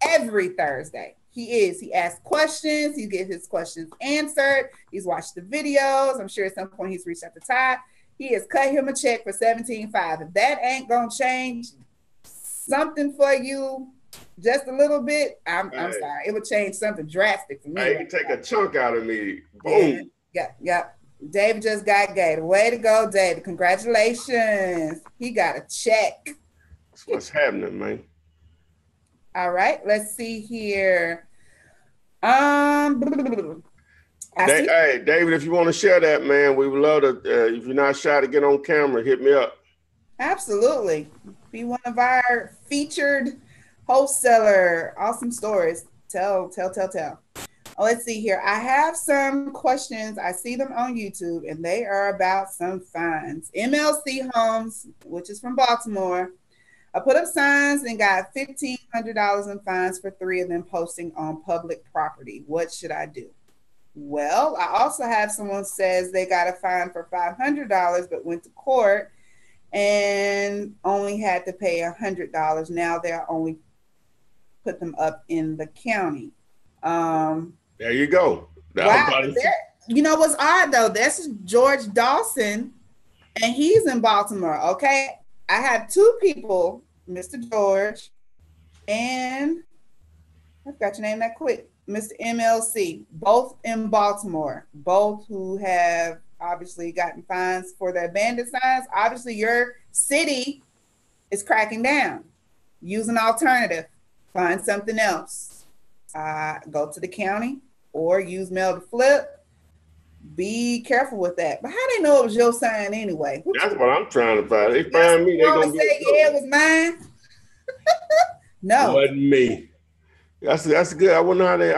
Every Thursday. He is. He asks questions. He gets his questions answered. He's watched the videos. I'm sure at some point he's reached out to Ty. He has cut him a check for $17,500. If that ain't going to change something for you just a little bit, I'm sorry. It would change something drastic for me. He can take a chunk out of me. Boom. Yeah. David just got gated. Way to go, David. Congratulations. He got a check. That's what's happening, man. All right, let's see here. Hey, David, if you want to share that, man, we would love to. If you're not shy to get on camera, hit me up. Absolutely. Be one of our featured wholesaler. Awesome stories. Tell. Let's see here. I have some questions. I see them on YouTube, and they are about some fines. MLC Homes, which is from Baltimore. I put up signs and got $1,500 in fines for 3 of them posting on public property. What should I do? Well, I also have someone says they got a fine for $500 but went to court and only had to pay $100. Now they'll only put them up in the county. There you go. Wow. You know what's odd though? This is George Dawson, and he's in Baltimore. Okay. I have 2 people, Mr. George, and I forgot your name that quick, Mr. MLC, both in Baltimore, both who have obviously gotten fines for the abandoned signs. Obviously, your city is cracking down. Use an alternative. Find something else. Go to the county or use mail to flip. be careful with that. But how they know it was your sign anyway? That's what I'm trying to find. They That's find me, they gonna say, be a joke. yeah, it was mine. No, Wasn't me. That's good. I wonder how they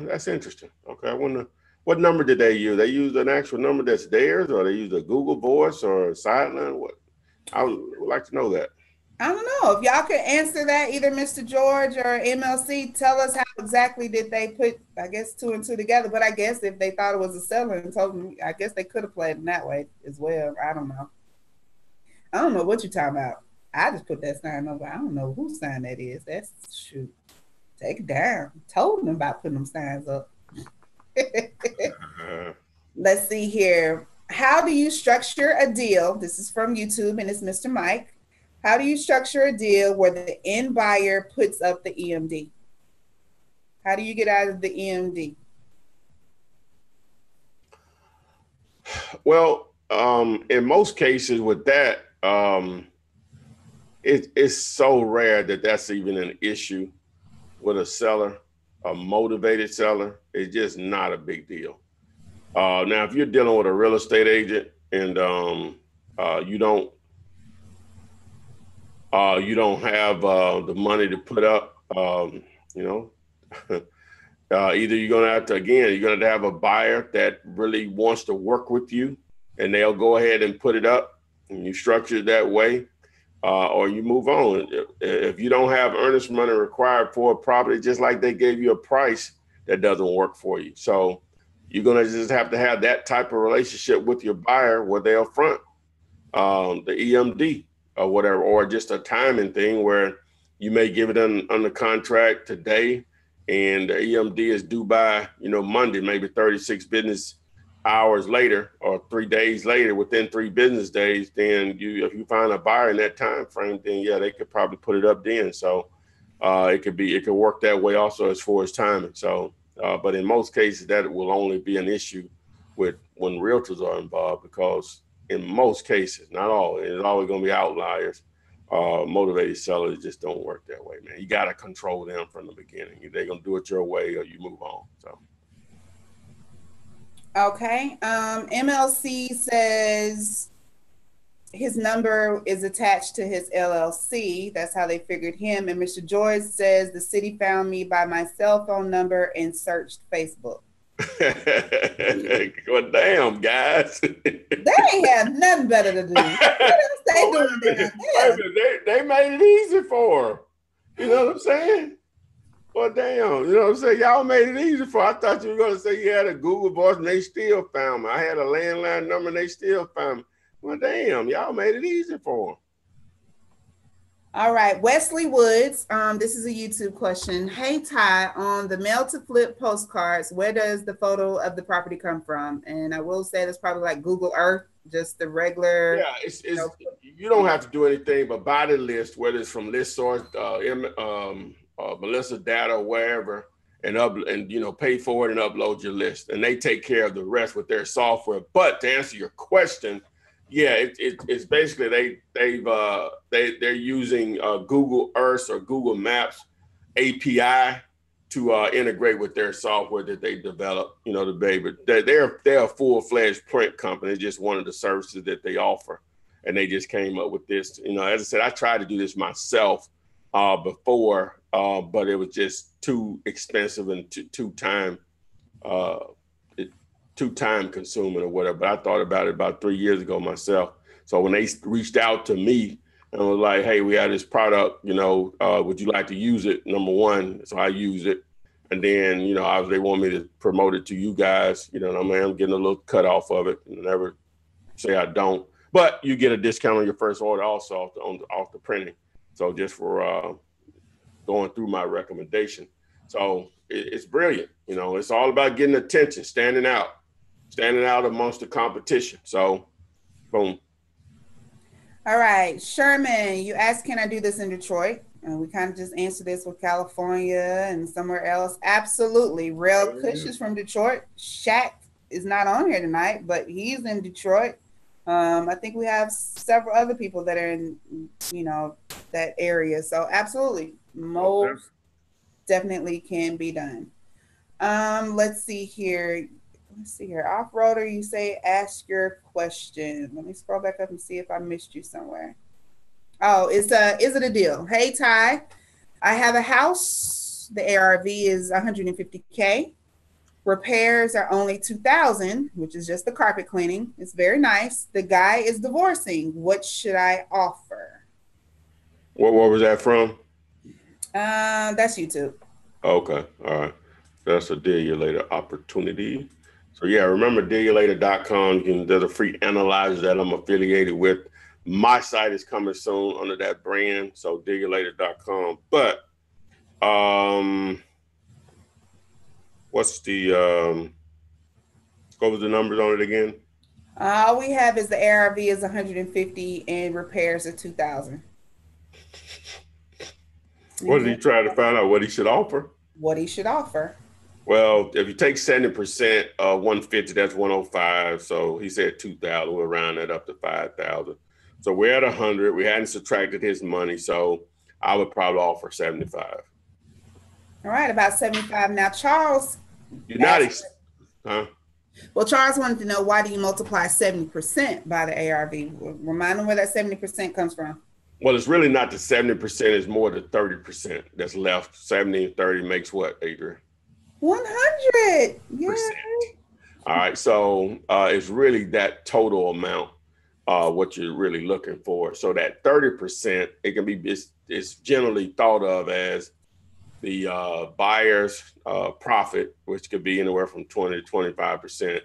that's interesting. Okay, I wonder what number did they use? They used an actual number that's theirs, or they used a Google Voice or a sideline? What? I would like to know that. I don't know. If y'all could answer that, either Mr. George or MLC, tell us how exactly did they put, I guess, two and two together. But I guess if they thought it was a seller and told them, I guess they could have played in that way as well. I don't know. I don't know what you're talking about. I just put that sign over. I don't know whose sign that is. That's shoot. Take it down. Told them about putting them signs up. Let's see here. How do you structure a deal? This is from YouTube and it's Mr. Mike. How do you structure a deal where the end buyer puts up the EMD? How do you get out of the EMD? Well, in most cases with that, it's so rare that that's even an issue with a seller, a motivated seller. It's just not a big deal. Now, if you're dealing with a real estate agent and you don't have the money to put up, either you're gonna have to have a buyer that really wants to work with you, and they'll go ahead and put it up, and you structure it that way, or you move on. If you don't have earnest money required for a property, just like they gave you a price that doesn't work for you, so you're gonna just have to have that type of relationship with your buyer where they'll front the EMD or whatever, or just a timing thing where you may give it under contract today and the EMD is due by, Monday, maybe 36 business hours later or 3 days later, within 3 business days, then if you find a buyer in that time frame, then yeah, they could probably put it up then. So it could work that way also as far as timing. So, but in most cases that will only be an issue with when realtors are involved, because in most cases, not all, it's always going to be outliers. Motivated sellers just don't work that way, man. You got to control them from the beginning. They're going to do it your way or you move on. So. Okay. MLC says his number is attached to his LLC. That's how they figured him. And Mr. George says the city found me by my cell phone number and searched Facebook. Well, damn, guys. They ain't have nothing better to do. What else they doing there? They made it easy for her. You know what I'm saying? Well, damn. You know what I'm saying? Y'all made it easy for her. I thought you were going to say you had a Google Voice and they still found me. I had a landline number and they still found me. Well, damn. Y'all made it easy for her. All right, Wesley Woods. This is a YouTube question. Hey, Ty, on the mail to flip postcards, where does the photo of the property come from? And I will say that's probably like Google Earth, just the regular. Yeah, you don't have to do anything but buy the list, whether it's from List Source, Melissa Data, or wherever, and pay for it and upload your list, and they take care of the rest with their software. But to answer your question, yeah, it's basically they're using Google Earth or Google Maps API to integrate with their software that they develop. The baby, they're a full-fledged print company. It's just one of the services that they offer, and they just came up with this. As I said, I tried to do this myself before, but it was just too expensive and too time consuming or whatever. But I thought about it about 3 years ago myself. So when they reached out to me and was like, hey, we have this product, would you like to use it? Number one. So I use it. And then, they want me to promote it to you guys. I'm getting a little cut off of it. Never say I don't. But you get a discount on your first order also off the printing. So just for going through my recommendation. So it's brilliant. It's all about getting attention, standing out amongst the competition. So, boom. All right, Sherman, you asked, can I do this in Detroit? And we kind of just answered this with California and somewhere else. Absolutely. Rail Kush is from Detroit. Shaq is not on here tonight, but he's in Detroit. I think we have several other people that are in, that area. So absolutely, most definitely can be done. Let's see here. Let's see here. Off-roader, you say ask your question. Let me scroll back up and see if I missed you somewhere. Oh, is it a deal? Hey, Ty, I have a house. The ARV is 150K. Repairs are only 2,000, which is just the carpet cleaning. It's very nice. The guy is divorcing. What should I offer? What was that from? That's YouTube. Okay, all right. That's a deal you later opportunity. So yeah, remember dealyoulater.com. There's a free analyzer that I'm affiliated with. My site is coming soon under that brand, so dealyoulater.com. But what's the what was the numbers on it again? All we have is the ARV is 150 and repairs are 2,000. What did he try to find out what he should offer? What he should offer. Well, if you take 70% of 150, that's 105. So he said 2,000. We'll round that up to 5,000. So we're at 100. We hadn't subtracted his money, so I would probably offer 75. All right, about 75. Now, Charles. You're not, huh? Well, Charles wanted to know, why do you multiply 70% by the ARV? Remind him where that 70% comes from. Well, it's really not the 70%. It's more the 30% that's left. 70 and 30 makes what, Adrian? 100. Yeah. All right. So it's really that total amount, what you're really looking for. So that 30%, it can be, it's generally thought of as the buyer's profit, which could be anywhere from 20 to 25%,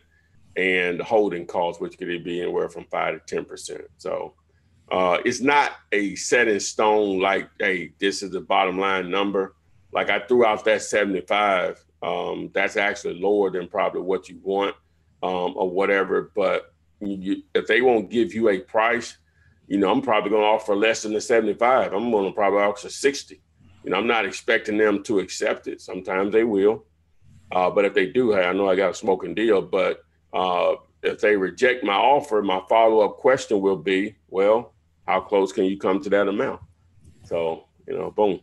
and the holding cost, which could be anywhere from 5 to 10%. So it's not a set in stone, like, hey, this is the bottom line number. Like I threw out that 75. That's actually lower than probably what you want or whatever. But if they won't give you a price, I'm probably going to offer less than the 75. I'm going to probably offer 60. I'm not expecting them to accept it. Sometimes they will. But if they do, hey, I know I got a smoking deal. But if they reject my offer, my follow-up question will be, well, how close can you come to that amount? So, boom.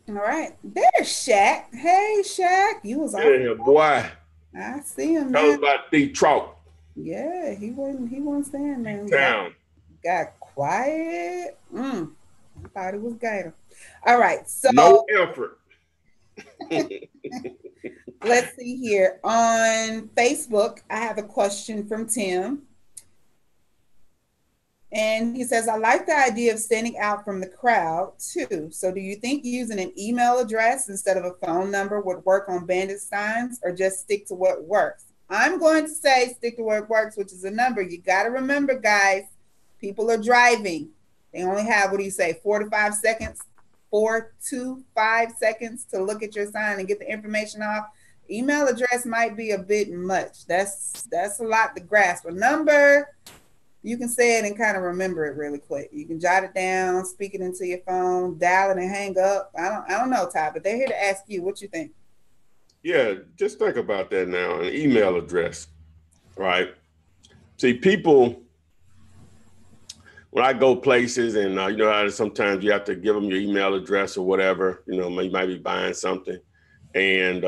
All right. There's Shaq. Hey, Shaq. You was yeah, boy. I see him. Tell us about the trout. Yeah, he wasn't staying there. Town. Got quiet. I thought it was Gator. All right. So no effort. Let's see here. On Facebook, I have a question from Tim. And he says, I like the idea of standing out from the crowd too. So do you think using an email address instead of a phone number would work on bandit signs, or just stick to what works? I'm going to say stick to what works, which is a number. You got to remember, guys, people are driving. They only have, 4 to 5 seconds, 4 to 5 seconds to look at your sign and get the information off. Email address might be a bit much. That's a lot to grasp. A number, you can say it and kind of remember it really quick. You can jot it down, speak it into your phone, dial it and hang up. I don't know, Ty, but they're here to ask you what you think. Yeah, just think about that now. An email address, right? See, people, when I go places and how sometimes you have to give them your email address or whatever, you might be buying something. And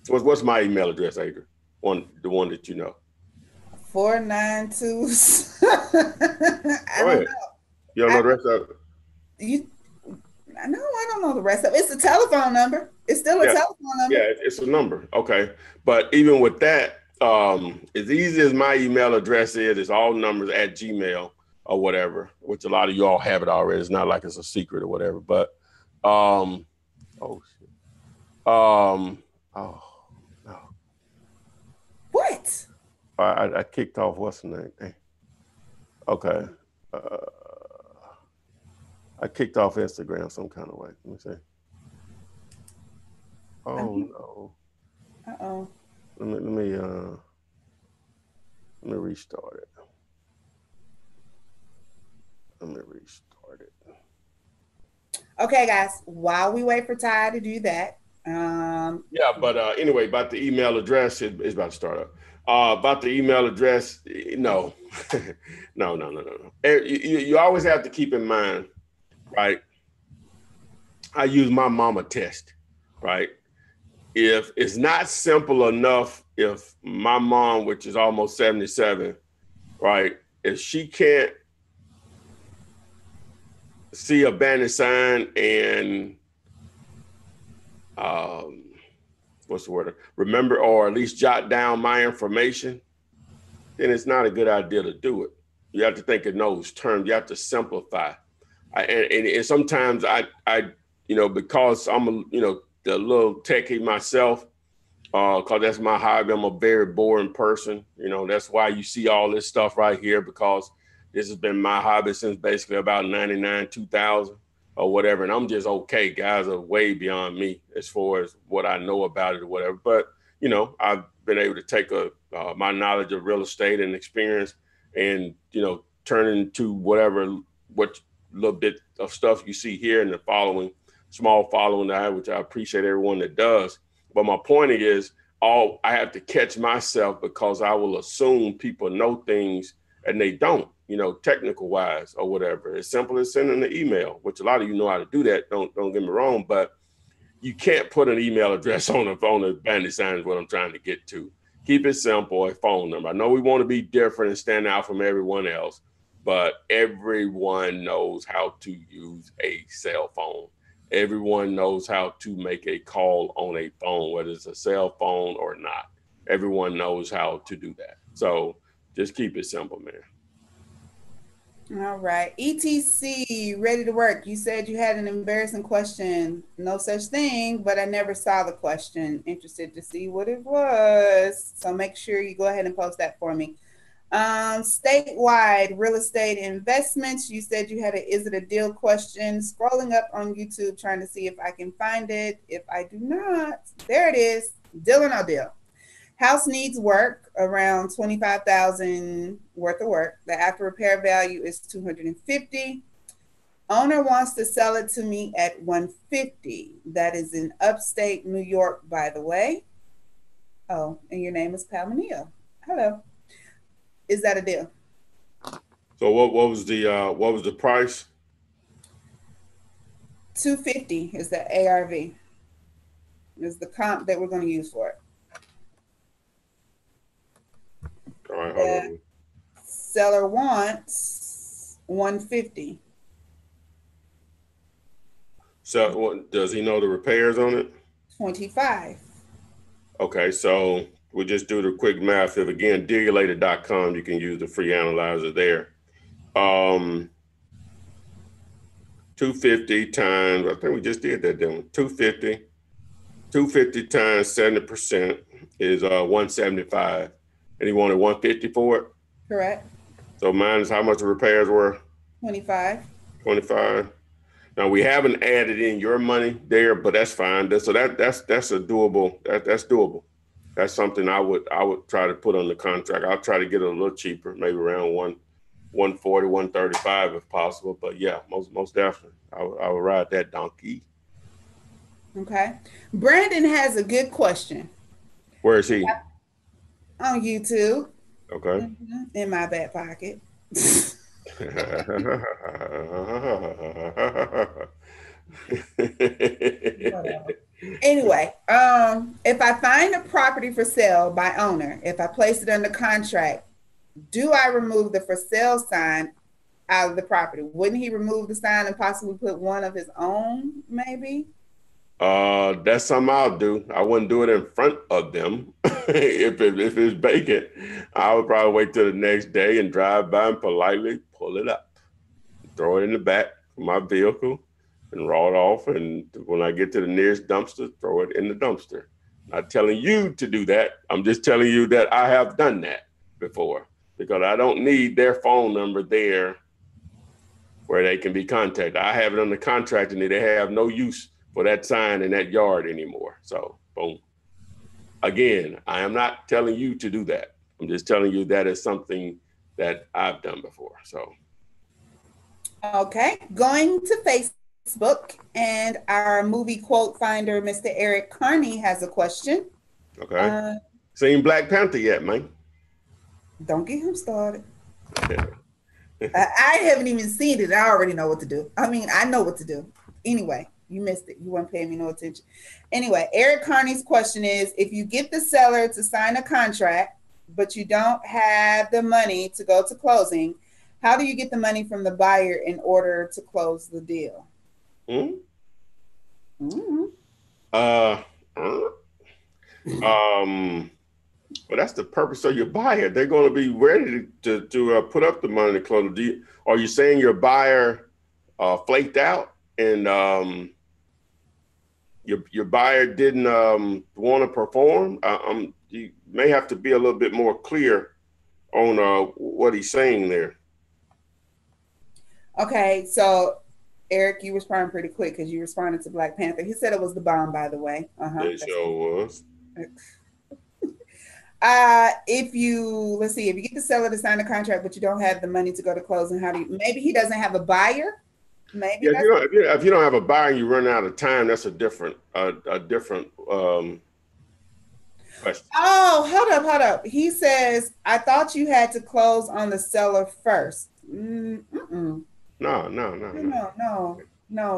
what's my email address, Adrian? The one that you know. 492. I don't know. You don't know the rest of it? I don't know the rest of it. It's a telephone number. It's still a telephone number. Yeah, it's a number. Okay. But even with that, as easy as my email address is, it's all numbers at Gmail or whatever, which a lot of you all have it already. It's not like it's a secret or whatever. But oh no. What? I kicked off what's the name? Okay. I kicked off Instagram some kind of way. Let me see. Oh no. Uh-oh. Let me restart it. Okay, guys, while we wait for Ty to do that. But anyway, about the email address, it's about to start up. About the email address, no. No. You always have to keep in mind, right? I use my mama test, right? If it's not simple enough if my mom, which is almost 77, right, if she can't see a banner sign and what's the word? Remember, or at least jot down my information, then it's not a good idea to do it. You have to think in those terms. You have to simplify. And sometimes I, because I'm a little techie myself, because that's my hobby. I'm a very boring person. That's why you see all this stuff right here, because this has been my hobby since basically about 99, 2000 or whatever. And I'm just okay. Guys are way beyond me as far as what I know about it or whatever. But, I've been able to take my knowledge of real estate and experience and, turn into what little bit of stuff you see here in the small following that I have, which I appreciate everyone that does. But my point is, I have to catch myself because I will assume people know things and they don't, technical wise or whatever. As simple as sending an email, which a lot of you know how to do that. Don't get me wrong, but you can't put an email address on a bandit sign is what I'm trying to get to. Keep it simple, a phone number. I know we want to be different and stand out from everyone else, but everyone knows how to use a cell phone. Everyone knows how to make a call on a phone, whether it's a cell phone or not. Everyone knows how to do that. So just keep it simple, man. All right. ETC, ready to work. You said you had an embarrassing question. No such thing, but I never saw the question. Interested to see what it was. So make sure you go ahead and post that for me. Statewide real estate investments. You said you had is it a deal question. Scrolling up on YouTube, trying to see if I can find it. If I do not, there it is. Deal or no deal. House needs work, around $25,000 worth of work. The after repair value is $250. Owner wants to sell it to me at $150. That is in upstate New York, by the way. Oh, and your name is Palmania. Hello. Is that a deal? So what was the price? $250 is the ARV. Is the comp that we're going to use for it. All right, hold on. Seller wants $150. So does he know the repairs on it? 25. Okay, so we'll just do the quick math. If again, digulator.com, you can use the free analyzer there. 250 times, I think we just did that, didn't we? 250 times 70% is 175. And he wanted 150 for it? Correct. So mine is how much the repairs were? 25. 25. Now we haven't added in your money there, but that's fine. So that's a doable. That's doable. That's something I would try to put on the contract. I'll try to get it a little cheaper, maybe around 140, 135 if possible. But yeah, most definitely, I would ride that donkey. Okay. Brandon has a good question. Where is he? On YouTube. Okay. In my back pocket. Anyway, if I find a property for sale by owner, if I place it under contract, do I remove the for sale sign out of the property? Wouldn't he remove the sign and possibly put one of his own, maybe? That's something I'll do. I wouldn't do it in front of them. if it's vacant, I would probably wait till the next day and drive by and politely pull it up, throw it in the back of my vehicle and roll it off. And when I get to the nearest dumpster, throw it in the dumpster. Not telling you to do that. I'm just telling you that I have done that before because I don't need their phone number there where they can be contacted. I have it on the contract and they have no use for that sign in that yard anymore. So, boom. Again, I am not telling you to do that. I'm just telling you that is something that I've done before. So, okay, going to Facebook, and our movie quote finder, Mr. Eric Carney, has a question. Okay. Seen Black Panther yet, man? Don't get him started. I haven't even seen it. I already know what to do. I mean, I know what to do. Anyway, You missed it. You weren't paying me no attention. Anyway, Eric Carney's question is, if you get the seller to sign a contract, but you don't have the money to go to closing, how do you get the money from the buyer in order to close the deal? Well, that's the purpose of your buyer. They're going to be ready to put up the money to close the deal. Are you saying your buyer flaked out and your buyer didn't want to perform? You may have to be a little bit more clear on what he's saying there. Okay, so Eric, you responded pretty quick because you responded to Black Panther. He said it was the bomb, by the way. It sure was. If you get the seller to sign a contract, but you don't have the money to go to closing, maybe he doesn't have a buyer. Maybe if you don't have a buyer and you run out of time, that's a different question. Oh, hold up. He says, I thought you had to close on the seller first. No,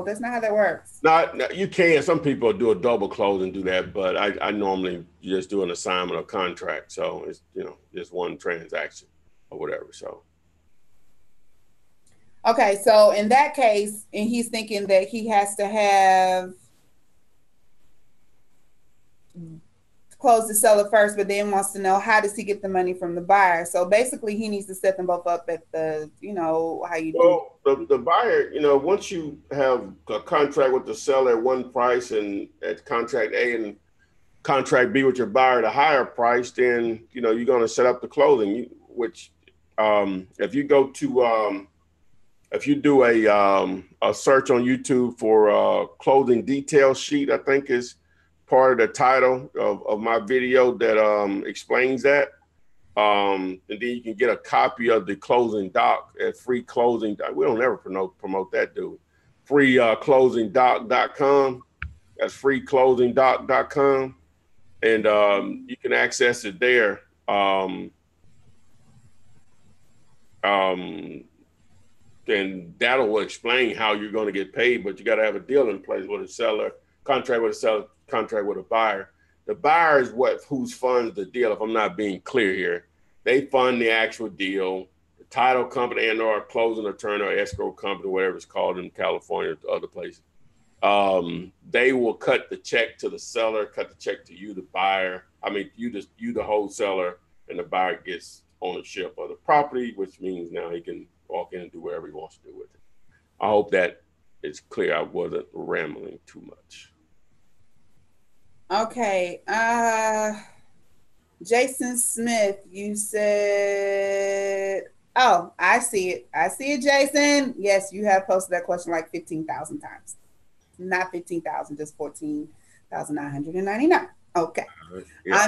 that's not how that works. No, you can. Some people do a double close and do that, but I normally just do an assignment of contract. So it's, just one transaction or whatever. So. Okay, so in that case, and he's thinking that he has to have close the seller first, but then wants to know how does he get the money from the buyer. So basically, he needs to set them both up at the, how you do. Well, the buyer, once you have a contract with the seller at one price and at contract A and contract B with your buyer at a higher price, then you're going to set up the closing. Which, if you go to if you do a search on YouTube for closing detail sheet, I think is part of the title of my video that explains that. And then you can get a copy of the closing doc at free closing. We don't ever promote that, do we? freeclosingdoc.com. That's freeclosingdoc.com. And you can access it there. And that'll explain how you're going to get paid, but you got to have a deal in place with a seller, contract with a seller, contract with a buyer. The buyer is who funds the deal. If I'm not being clear here, they fund the actual deal. The title company and or closing attorney or escrow company, whatever it's called in California or other places, they will cut the check to the seller, cut the check to you, the buyer. I mean, you the wholesaler, and the buyer gets ownership of the property, which means now he can walk in and do whatever he wants to do with it. I hope that it's clear. I wasn't rambling too much. Okay. Jason Smith, you said, oh, I see it. Jason. Yes, you have posted that question like 15,000 times. Not 15,000, just 14,999. Okay. Yeah.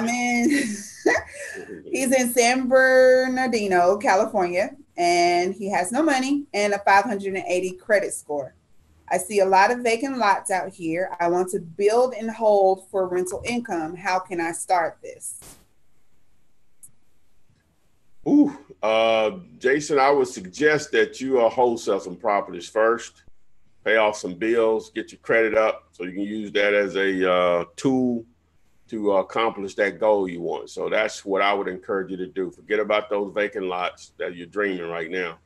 He's in San Bernardino, California, and he has no money and a 580 credit score. I see a lot of vacant lots out here. I want to build and hold for rental income. How can I start this? Jason, I would suggest that you wholesale some properties first, pay off some bills, get your credit up so you can use that as a tool to accomplish that goal you want. So that's what I would encourage you to do. Forget about those vacant lots that you're dreaming right now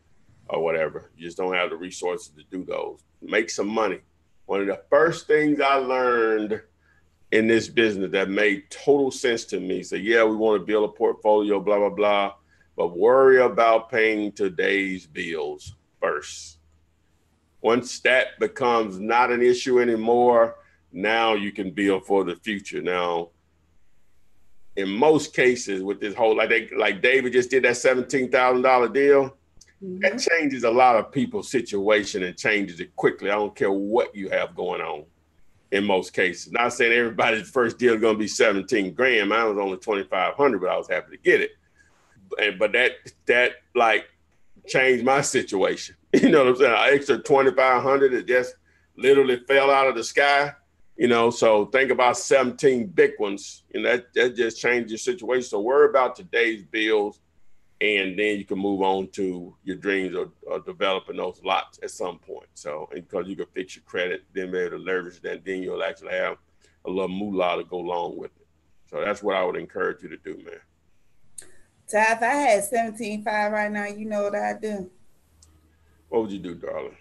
or whatever. You just don't have the resources to do those. Make some money. One of the first things I learned in this business that made total sense to me, so yeah, we want to build a portfolio, blah, blah, blah, but worry about paying today's bills first. Once that becomes not an issue anymore, now you can build for the future. Now, in most cases with this whole, like David just did that $17,000 deal, that changes a lot of people's situation and changes it quickly. I don't care what you have going on in most cases. Not saying everybody's first deal is going to be 17 grand. Mine was only 2,500, but I was happy to get it. But that like changed my situation. You know what I'm saying? An extra 2,500 that just literally fell out of the sky. So think about 17 big ones, that just changed your situation. So worry about today's bills and then you can move on to your dreams of developing those lots at some point. So, because you can fix your credit, then be able to leverage that, then you'll actually have a little moolah to go along with it. So that's what I would encourage you to do, man. Ty, if I had 17.5 right now, you know what I'd do? What would you do, darling?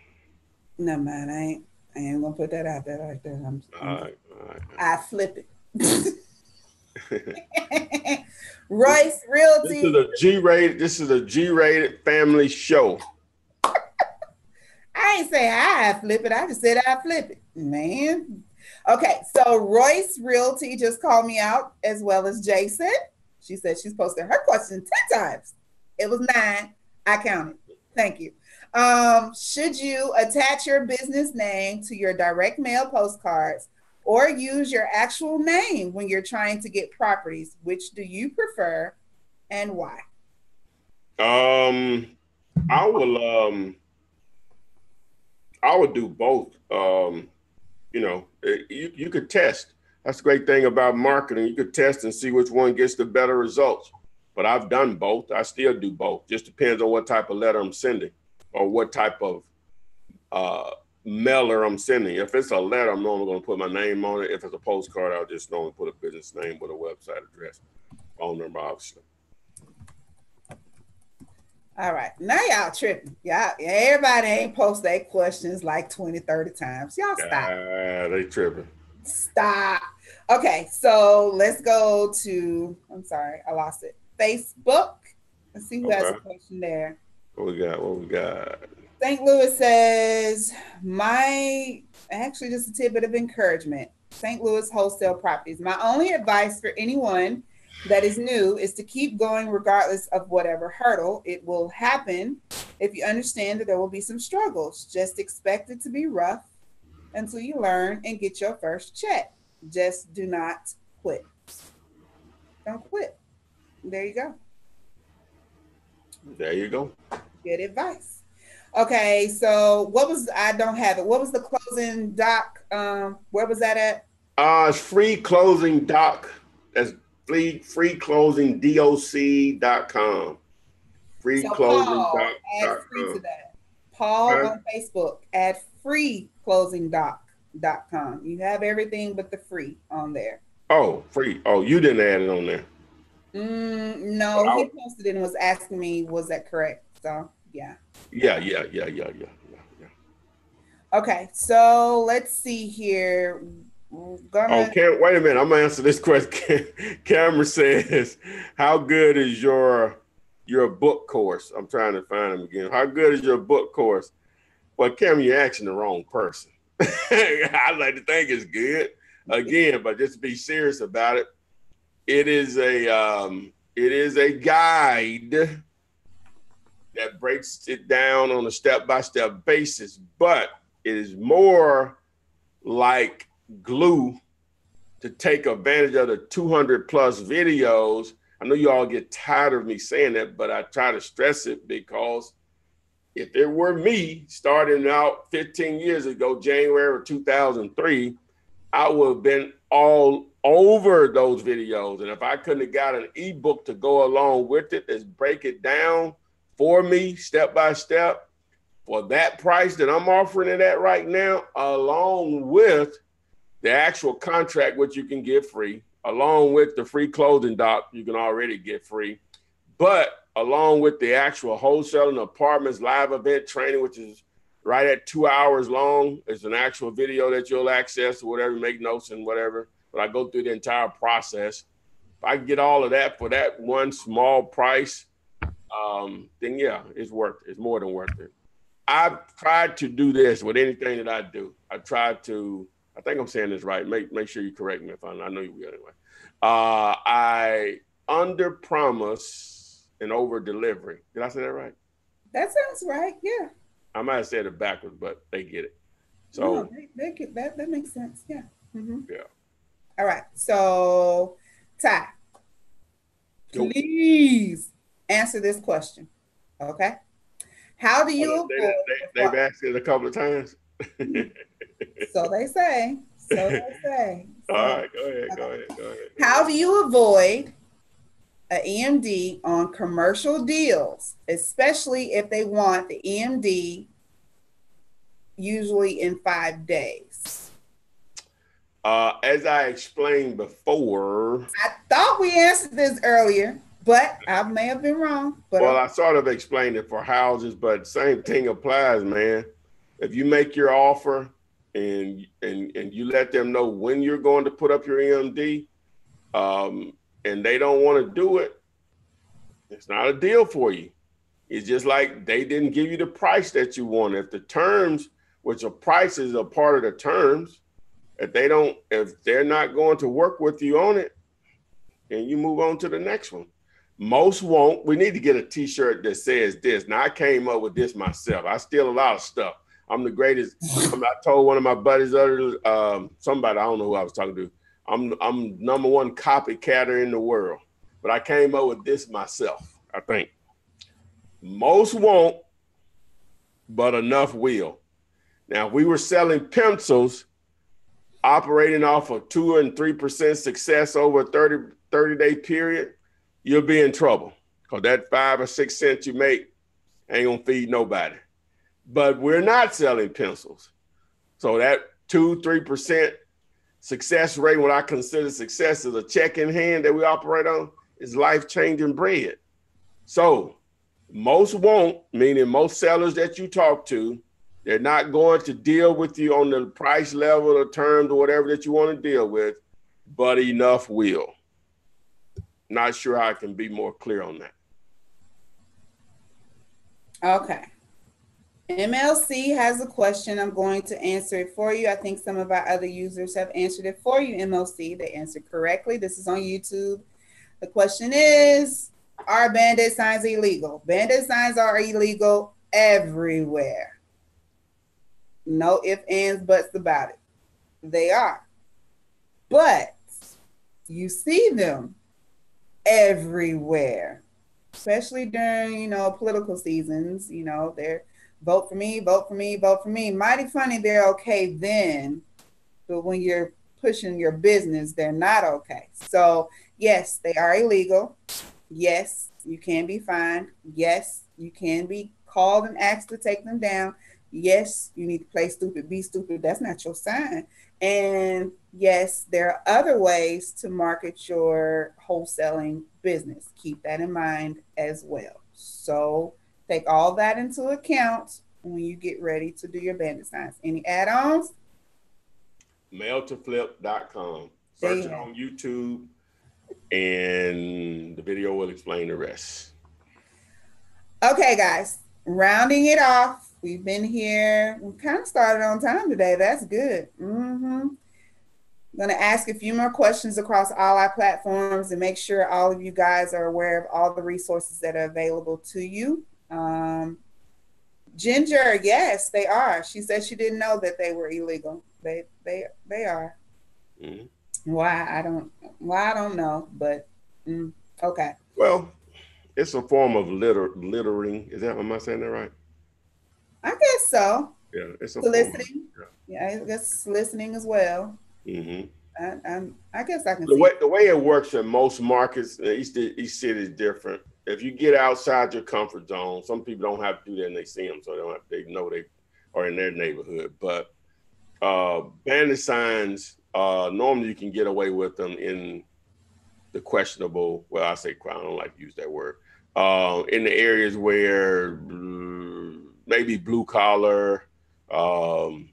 No, man, I ain't gonna put that out there like that. All right. I flip it. Royce Realty. This is a G-rated family show. I ain't say I flip it. I just said I flip it, man. Okay, so Royce Realty just called me out, as well as Jason. She said she's posted her question 10 times. It was 9. I counted. Thank you. Should you attach your business name to your direct mail postcards or use your actual name when you're trying to get properties? Which do you prefer and why? I would do both. You could test. That's the great thing about marketing. You could test and see which one gets the better results. But I've done both. I still do both. Just depends on what type of letter I'm sending or what type of mailer I'm sending. If it's a letter, I'm normally going to put my name on it. If it's a postcard, I'll just normally put a business name with a website address, phone number, obviously. All right. Now y'all tripping. Y'all, everybody ain't post their questions like 20, 30 times. Y'all stop. They tripping. Stop. Okay, so let's go to, I'm sorry, I lost it. Facebook. Let's see who has a question there. What we got? St. Louis says, actually just a tidbit of encouragement. St. Louis Wholesale Properties. My only advice for anyone that is new is to keep going regardless of whatever hurdle. It will happen if you understand that there will be some struggles. Just expect it to be rough until you learn and get your first check. Just do not quit. Don't quit. There you go. There you go. Good advice. Okay, so I don't have it. What was the closing doc? Where was that at? It's free closing doc. That's freeclosingdoc.com. Freeclosingdoc.com. Add free to that. Paul on Facebook, add freeclosingdoc.com. You have everything but the free on there. Oh, free. Oh, you didn't add it on there. No, he posted it and was asking me, was that correct? So, yeah. Yeah. Okay, so let's see here. Wait a minute. I'm gonna answer this question. Cameron says, "How good is your book course?" I'm trying to find him again. How good is your book course? Well, Cameron, you're asking the wrong person. I like to think it's good. Again, but just be serious about it. It is a guide that breaks it down on a step-by-step basis, but it is more like glue to take advantage of the 200 plus videos. I know you all get tired of me saying that, but I try to stress it because if it were me starting out 15 years ago, January of 2003, I would have been all over those videos. And if I couldn't have got an ebook to go along with it, that's break it down for me step by step for that price that I'm offering it at right now, along with the actual contract, which you can get free, along with the free closing doc, you can already get free, but along with the actual wholesaling apartments live event training, which is right at 2 hours long. It's an actual video that you'll access or whatever, make notes and whatever. But I go through the entire process. If I can get all of that for that one small price, then yeah, it's worth it. It's more than worth it. I've tried to do this with anything that I do. I think I'm saying this right. Make sure you correct me if I know you will anyway. I under promise and over delivery. Did I say that right? That sounds right. Yeah. I might have said it backwards, but they get it. So no, they get that. That makes sense. Yeah. Mm-hmm. Yeah. All right. So, Ty, please answer this question. Okay. How do you avoid? They've asked it a couple of times. So they say. So, all right. Go ahead. How do you avoid a EMD on commercial deals, especially if they want the EMD usually in 5 days? As I explained before, I thought we answered this earlier, but I may have been wrong. But well, I sort of explained it for houses, but same thing applies, man. If you make your offer and you let them know when you're going to put up your EMD, and they don't want to do it, it's not a deal for you. It's just like they didn't give you the price that you want. If the terms, which are prices are part of the terms, if they're not going to work with you on it, then you move on to the next one. Most won't. We need to get a t-shirt that says this. Now I came up with this myself. I steal a lot of stuff. I'm the greatest. I told one of my buddies, somebody, I don't know who I was talking to, I'm #1 copycatter in the world. But I came up with this myself, I think. Most won't, but enough will. Now, if we were selling pencils operating off of 2 and 3% success over a 30-day period, you'll be in trouble, because that 5 or 6 cents you make ain't gonna feed nobody. But we're not selling pencils. So that 2-3% success rate, what I consider success, is a check in hand that we operate on, is life-changing bread. So most won't, meaning most sellers that you talk to, they're not going to deal with you on the price level or terms or whatever that you want to deal with, but enough will. Not sure how I can be more clear on that. Okay. MLC has a question. I'm going to answer it for you. I think some of our other users have answered it for you, MLC. They answered correctly. This is on YouTube. The question is, are Band-Aid signs illegal? Band-Aid signs are illegal everywhere. No ifs, ands, buts about it. They are. But you see them everywhere, especially during, political seasons. They're vote for me, vote for me, vote for me. Mighty funny, they're okay then, but when you're pushing your business, they're not okay. So yes, they are illegal. Yes, you can be fined. Yes, you can be called and asked to take them down. Yes, you need to play stupid, be stupid. That's not your sign. And yes, there are other ways to market your wholesaling business. Keep that in mind as well. So take all that into account when you get ready to do your bandit signs. Any add-ons? Mailtoflip.com. Search it on YouTube, and the video will explain the rest. Okay, guys, rounding it off. We've been here. We kind of started on time today. That's good. I'm going to ask a few more questions across all our platforms and make sure all of you guys are aware of all the resources that are available to you. Ginger, yes, they are. She said she didn't know that they were illegal. They are. Mm-hmm. Why I don't know, but okay. Well, it's a form of littering. Am I saying that right? I guess so. Yeah, it's a soliciting. Yeah, I guess soliciting as well. Mm-hmm. I guess I can the see way it works in most markets, each city is different. If you get outside your comfort zone, some people don't have to do that and they see them, so they know they are in their neighborhood. But bandit signs, normally you can get away with them in the questionable, well, I say crime, I don't like to use that word, in the areas where maybe blue collar, the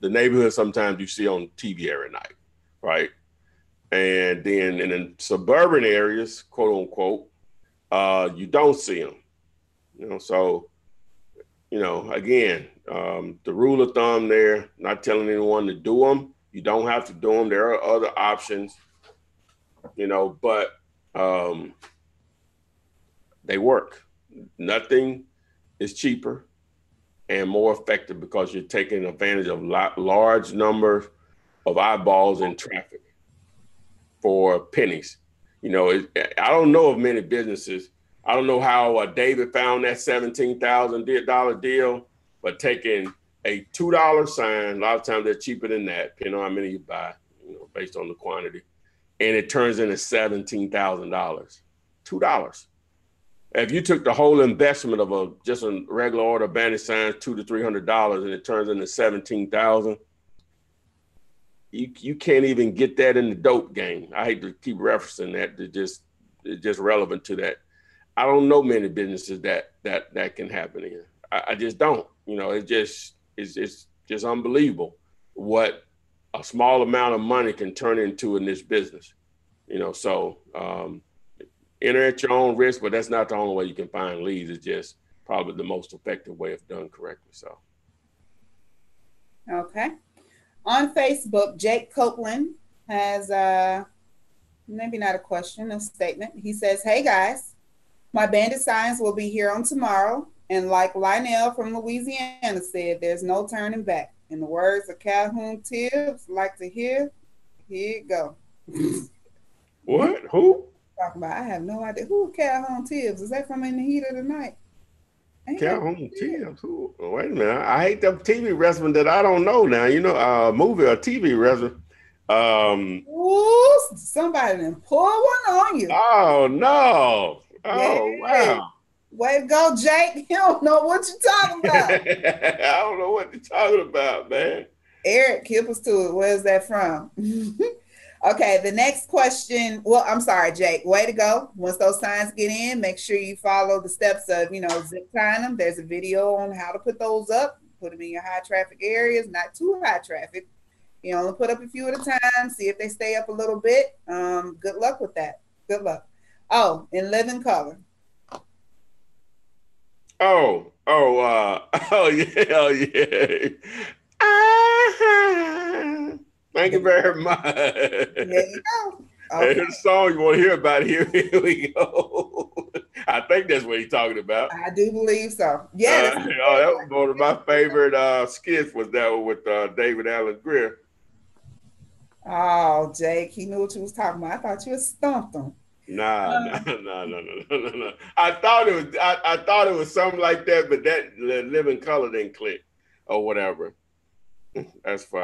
neighborhood sometimes you see on TV every night, right? And then in the suburban areas, quote unquote, you don't see them, so, again, the rule of thumb there, not telling anyone to do them. You don't have to do them. There are other options, but they work. Nothing is cheaper and more effective because you're taking advantage of large numbers of eyeballs and traffic for pennies. I don't know of many businesses. I don't know how David found that $17,000 deal, but taking a $2 sign, a lot of times they're cheaper than that, depending on how many you buy, based on the quantity, and it turns into $17,000. $2. If you took the whole investment of just a regular order bandit signs, $200 to $300, and it turns into $17,000, you can't even get that in the dope game. I hate to keep referencing that. It's just relevant to that. I don't know many businesses that can happen here. I just don't. It's just unbelievable what a small amount of money can turn into in this business. So enter at your own risk, but that's not the only way you can find leads. It's just probably the most effective way if done correctly. So. Okay. On Facebook, Jake Copeland has maybe not a question, a statement. He says, "Hey guys, my bandit signs will be here on tomorrow. And like Lionel from Louisiana said, there's no turning back. In the words of Calhoun Tibbs, like to hear, here it go." What? Who? Talking about, I have no idea. Who Calhoun Tibbs? Is that from In the Heat of the Night? Calhoun Tibbs? Who? Wait a minute. I hate them TV wrestling that I don't know now. Movie or TV wrestling. Ooh, somebody done pour one on you. Oh, no. Oh, yeah. Wow. Way to go, Jake. You don't know what you're talking about. I don't know what you're talking about, man. Eric, help us to it. Where's that from? Okay, the next question. Well, I'm sorry, Jake. Way to go. Once those signs get in, make sure you follow the steps of, zip tying them. There's a video on how to put those up. Put them in your high traffic areas, not too high traffic. Only put up a few at a time. See if they stay up a little bit. Good luck with that. Good luck. Oh, in living color. Oh yeah. Thank you very much. There you go. Okay. There's a song you want to hear about. Here we go. I think that's what he's talking about. I do believe so. Yeah. That was one of my favorite skits. Was that one with David Allen Greer? Oh, Jake, he knew what you was talking about. I thought you was stumped him. No. I thought it was something like that, but that living color didn't click or whatever. That's fine.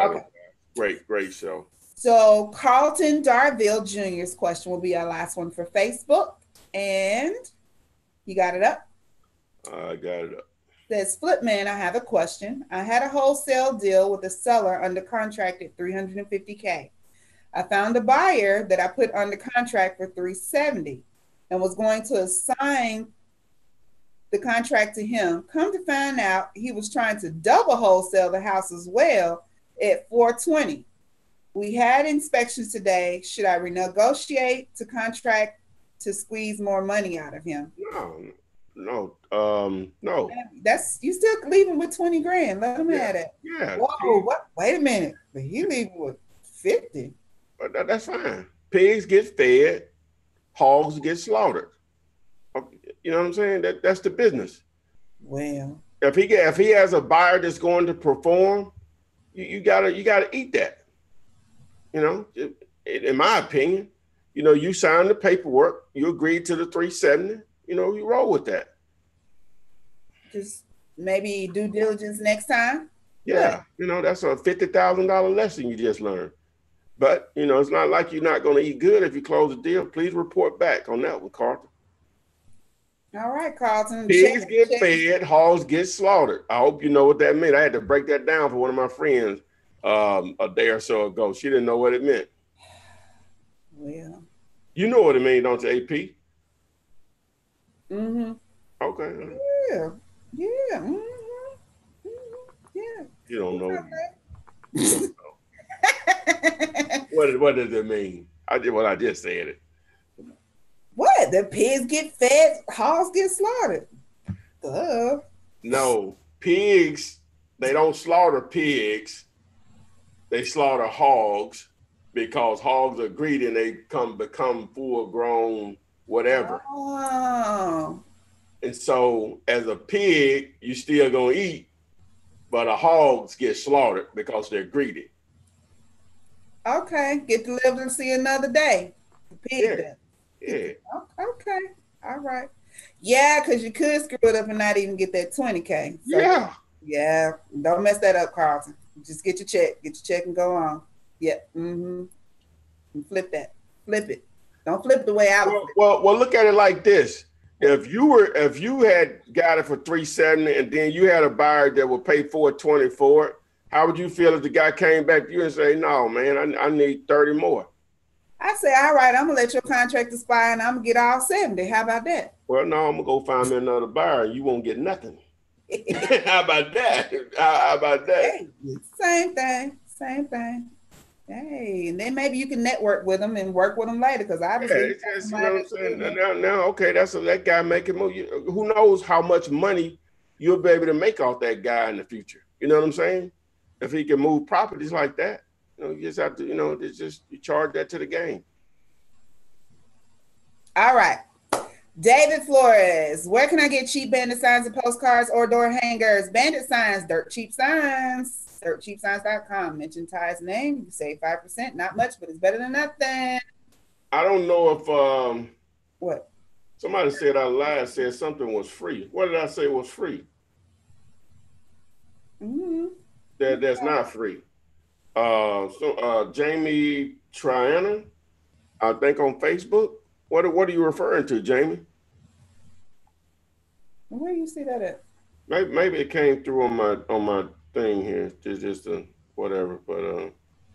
Okay. Great show. So Carlton Darville Jr.'s question will be our last one for Facebook. And you got it up? I got it up. Says, Flipman, I have a question. I had a wholesale deal with a seller under contract at $350K. I found a buyer that I put under contract for $370 and was going to assign the contract to him. Come to find out, he was trying to double wholesale the house as well at $420. We had inspections today. Should I renegotiate to contract to squeeze more money out of him? No. That's, you still leaving with 20 grand. Let him have it. Yeah. Whoa, what? Wait a minute. But he leaving with 50. But that's fine. Pigs get fed, hogs get slaughtered. You know what I'm saying? That's the business. Well, if he has a buyer that's going to perform, you gotta eat that. In my opinion, you sign the paperwork, you agreed to the 370, you roll with that. Just maybe due diligence next time. Yeah, that's a $50,000 lesson you just learned. But, it's not like you're not going to eat good if you close the deal. Please report back on that one, Carlton. All right, Carlton. Pigs get fed, hogs get slaughtered. I hope you know what that meant. I had to break that down for one of my friends a day or so ago. She didn't know what it meant. Well. You know what it means, don't you, AP? Mm-hmm. Okay. Yeah. Mm-hmm. Yeah. You don't know. What does it mean? I just said it. What? The pigs get fed, hogs get slaughtered. No, pigs, they don't slaughter pigs. They slaughter hogs because hogs are greedy and they become full grown whatever. Oh. And so as a pig, you still gonna eat, but the hogs get slaughtered because they're greedy. Okay, get to live and see another day. The pig does. Yeah. Okay. All right. Yeah, because you could screw it up and not even get that 20K. So, yeah. Don't mess that up, Carlton. Just get your check. Get your check and go on. Yeah. Mm-hmm. And flip that. Flip it. Don't flip the way I would. Well, look at it like this. If you had got it for $370 and then you had a buyer that would pay $420 for it, how would you feel if the guy came back to you and say, no, man, I need 30 more? I say, all right, I'm gonna let your contract expire and I'm gonna get all 70. How about that? Well, no, I'm gonna go find me another buyer and you won't get nothing. How about that? How about that? Hey, same thing. Hey, and then maybe you can network with them and work with them later, because obviously, you know what I'm saying? Now, okay, that guy making more. Who knows how much money you'll be able to make off that guy in the future? You know what I'm saying? If he can move properties like that, you just have to, it's just you charge that to the game. All right. David Flores, where can I get cheap bandit signs and postcards or door hangers? Bandit signs, dirt cheap signs. DirtCheapSigns.com. Mention Ty's name. You save 5%. Not much, but it's better than nothing. I don't know if what? Somebody said out loud said something was free. What did I say was free? Mm-hmm. That's not free. Jamie Triana, I think on Facebook. What are you referring to, Jamie? Where do you see that at? Maybe it came through on my thing here. It's just whatever, but I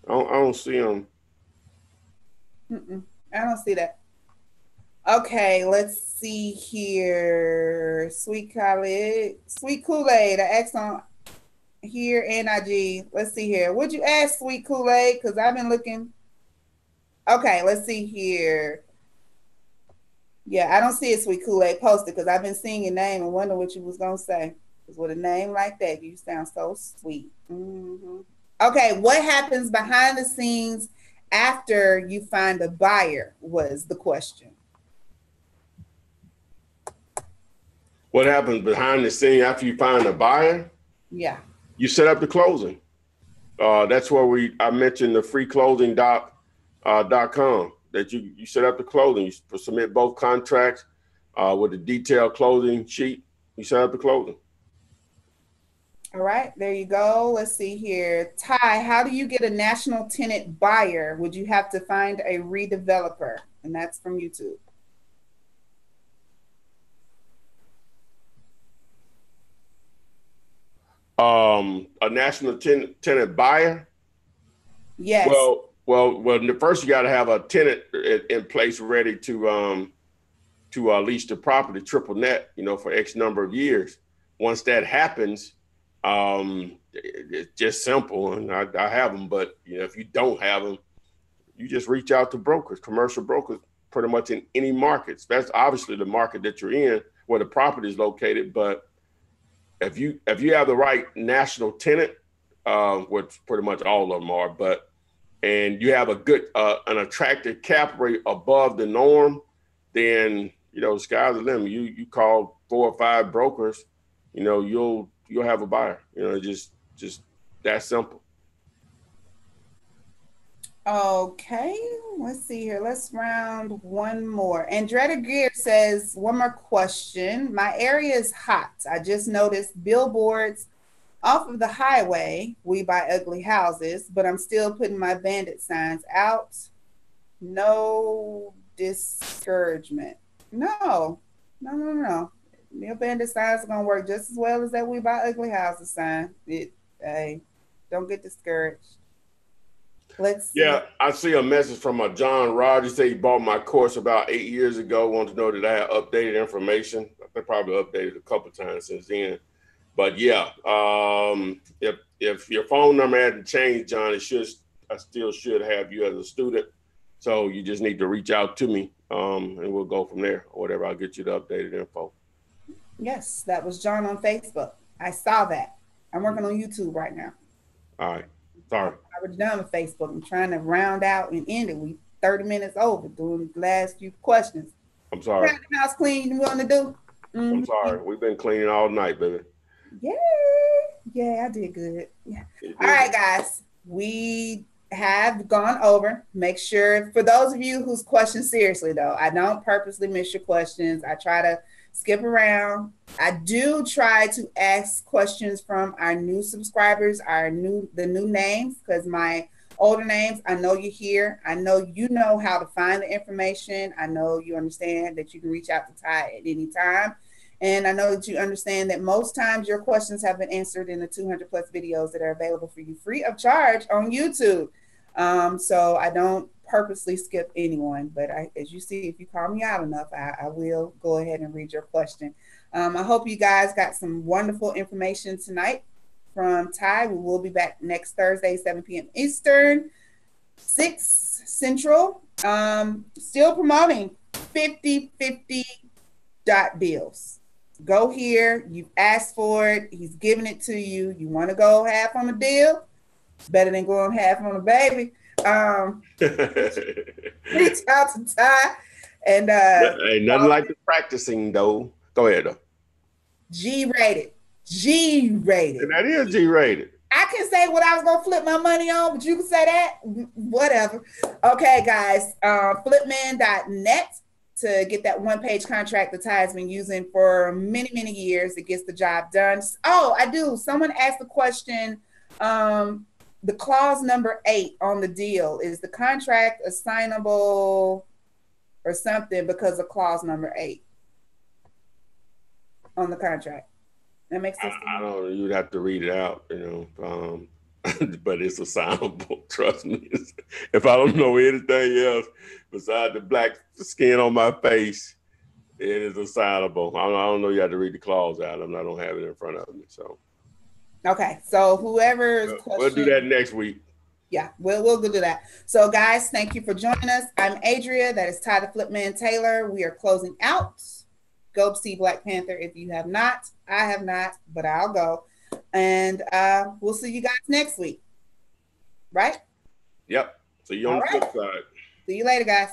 don't see them. I don't see that. Okay, let's see here. Sweet Kool-Aid. I asked on here, NIG. Let's see here. Would you ask Sweet Kool-Aid? Because I've been looking. Okay, let's see here. Yeah, I don't see a Sweet Kool-Aid posted because I've been seeing your name and wonder what you was going to say. Because with a name like that, you sound so sweet. Mm-hmm. Okay, what happens behind the scenes after you find a buyer was the question. What happens behind the scene after you find a buyer? Yeah. You set up the closing. That's where I mentioned the freeclosing.com. That you set up the closing. You submit both contracts with a detailed closing sheet. You set up the closing. All right, there you go. Let's see here. Ty, how do you get a national tenant buyer? Would you have to find a redeveloper? And that's from YouTube. A national tenant buyer? Yes. Well, first you got to have a tenant in place ready to lease the property triple net, for X number of years. Once that happens, it's just simple, and I have them. But if you don't have them, you just reach out to brokers, commercial brokers, pretty much in any markets. That's obviously the market that you're in, where the property is located. But if you have the right national tenant, which pretty much all of them are, and you have a good an attractive cap rate above the norm, then the sky's the limit. You call 4 or 5 brokers, you'll have a buyer. Just that simple. Okay, let's see here. Let's round one more. Andretta Gear says, one more question. My area is hot. I just noticed billboards off of the highway. We buy ugly houses, but I'm still putting my bandit signs out. No discouragement. No. Your bandit signs are going to work just as well as that we buy ugly houses sign. Hey, don't get discouraged. Let's see. Yeah, I see a message from John Rogers. He bought my course about 8 years ago. Wanted to know that I had updated information. I probably updated a couple of times since then. But yeah, if your phone number hasn't changed, John, I still should have you as a student. So you just need to reach out to me, and we'll go from there or whatever. I'll get you the updated info. Yes, that was John on Facebook. I saw that. I'm working on YouTube right now. All right. Sorry. I was done with Facebook. I'm trying to round out and end it. We 30 minutes over doing the last few questions. I'm sorry. The house clean you want to do? Mm-hmm. I'm sorry. We've been cleaning all night, baby. Yeah, I did good. Yeah. All right, guys. We have gone over. Make sure, for those of you whose questions, seriously though, I don't purposely miss your questions. I try to skip around. I do try to ask questions from our new subscribers, the new names, because my older names, I know you're here. I know you know how to find the information. I know you understand that you can reach out to Ty at any time. And I know that you understand that most times your questions have been answered in the 200 plus videos that are available for you free of charge on YouTube. So I don't purposely skip anyone, but as you see, if you call me out enough, I will go ahead and read your question. I hope you guys got some wonderful information tonight from Ty. We will be back next Thursday, 7 p.m. Eastern, 6 Central. Still promoting 50/50 deals. Go here. You've asked for it. He's giving it to you. You want to go half on the deal? It's better than going half on the baby. Reach out to Ty. And ain't nothing like the practicing, though. Go ahead, though. G-rated. G-rated. And that is G-rated. I can say what I was going to flip my money on, but you can say that. Whatever. Okay, guys. Flipman.net to get that one-page contract that Ty has been using for many, many years. It gets the job done. Oh, I do. Someone asked the question, the clause number 8 on the deal. Is the contract assignable or something because of clause number 8 on the contract? That makes sense. I don't know. You'd have to read it out, but it's assignable. Trust me. If I don't know anything else besides the black skin on my face, it is assignable. I don't know. You have to read the clause out. I don't have it in front of me. So. Okay. So whoever's we'll do that next week. Yeah, we'll do that. So guys, thank you for joining us. I'm Adria. That is Ty the Flipman Taylor. We are closing out. Go see Black Panther if you have not. I have not, but I'll go. And we'll see you guys next week. Right? Yep. See you on the flip side. See you later, guys.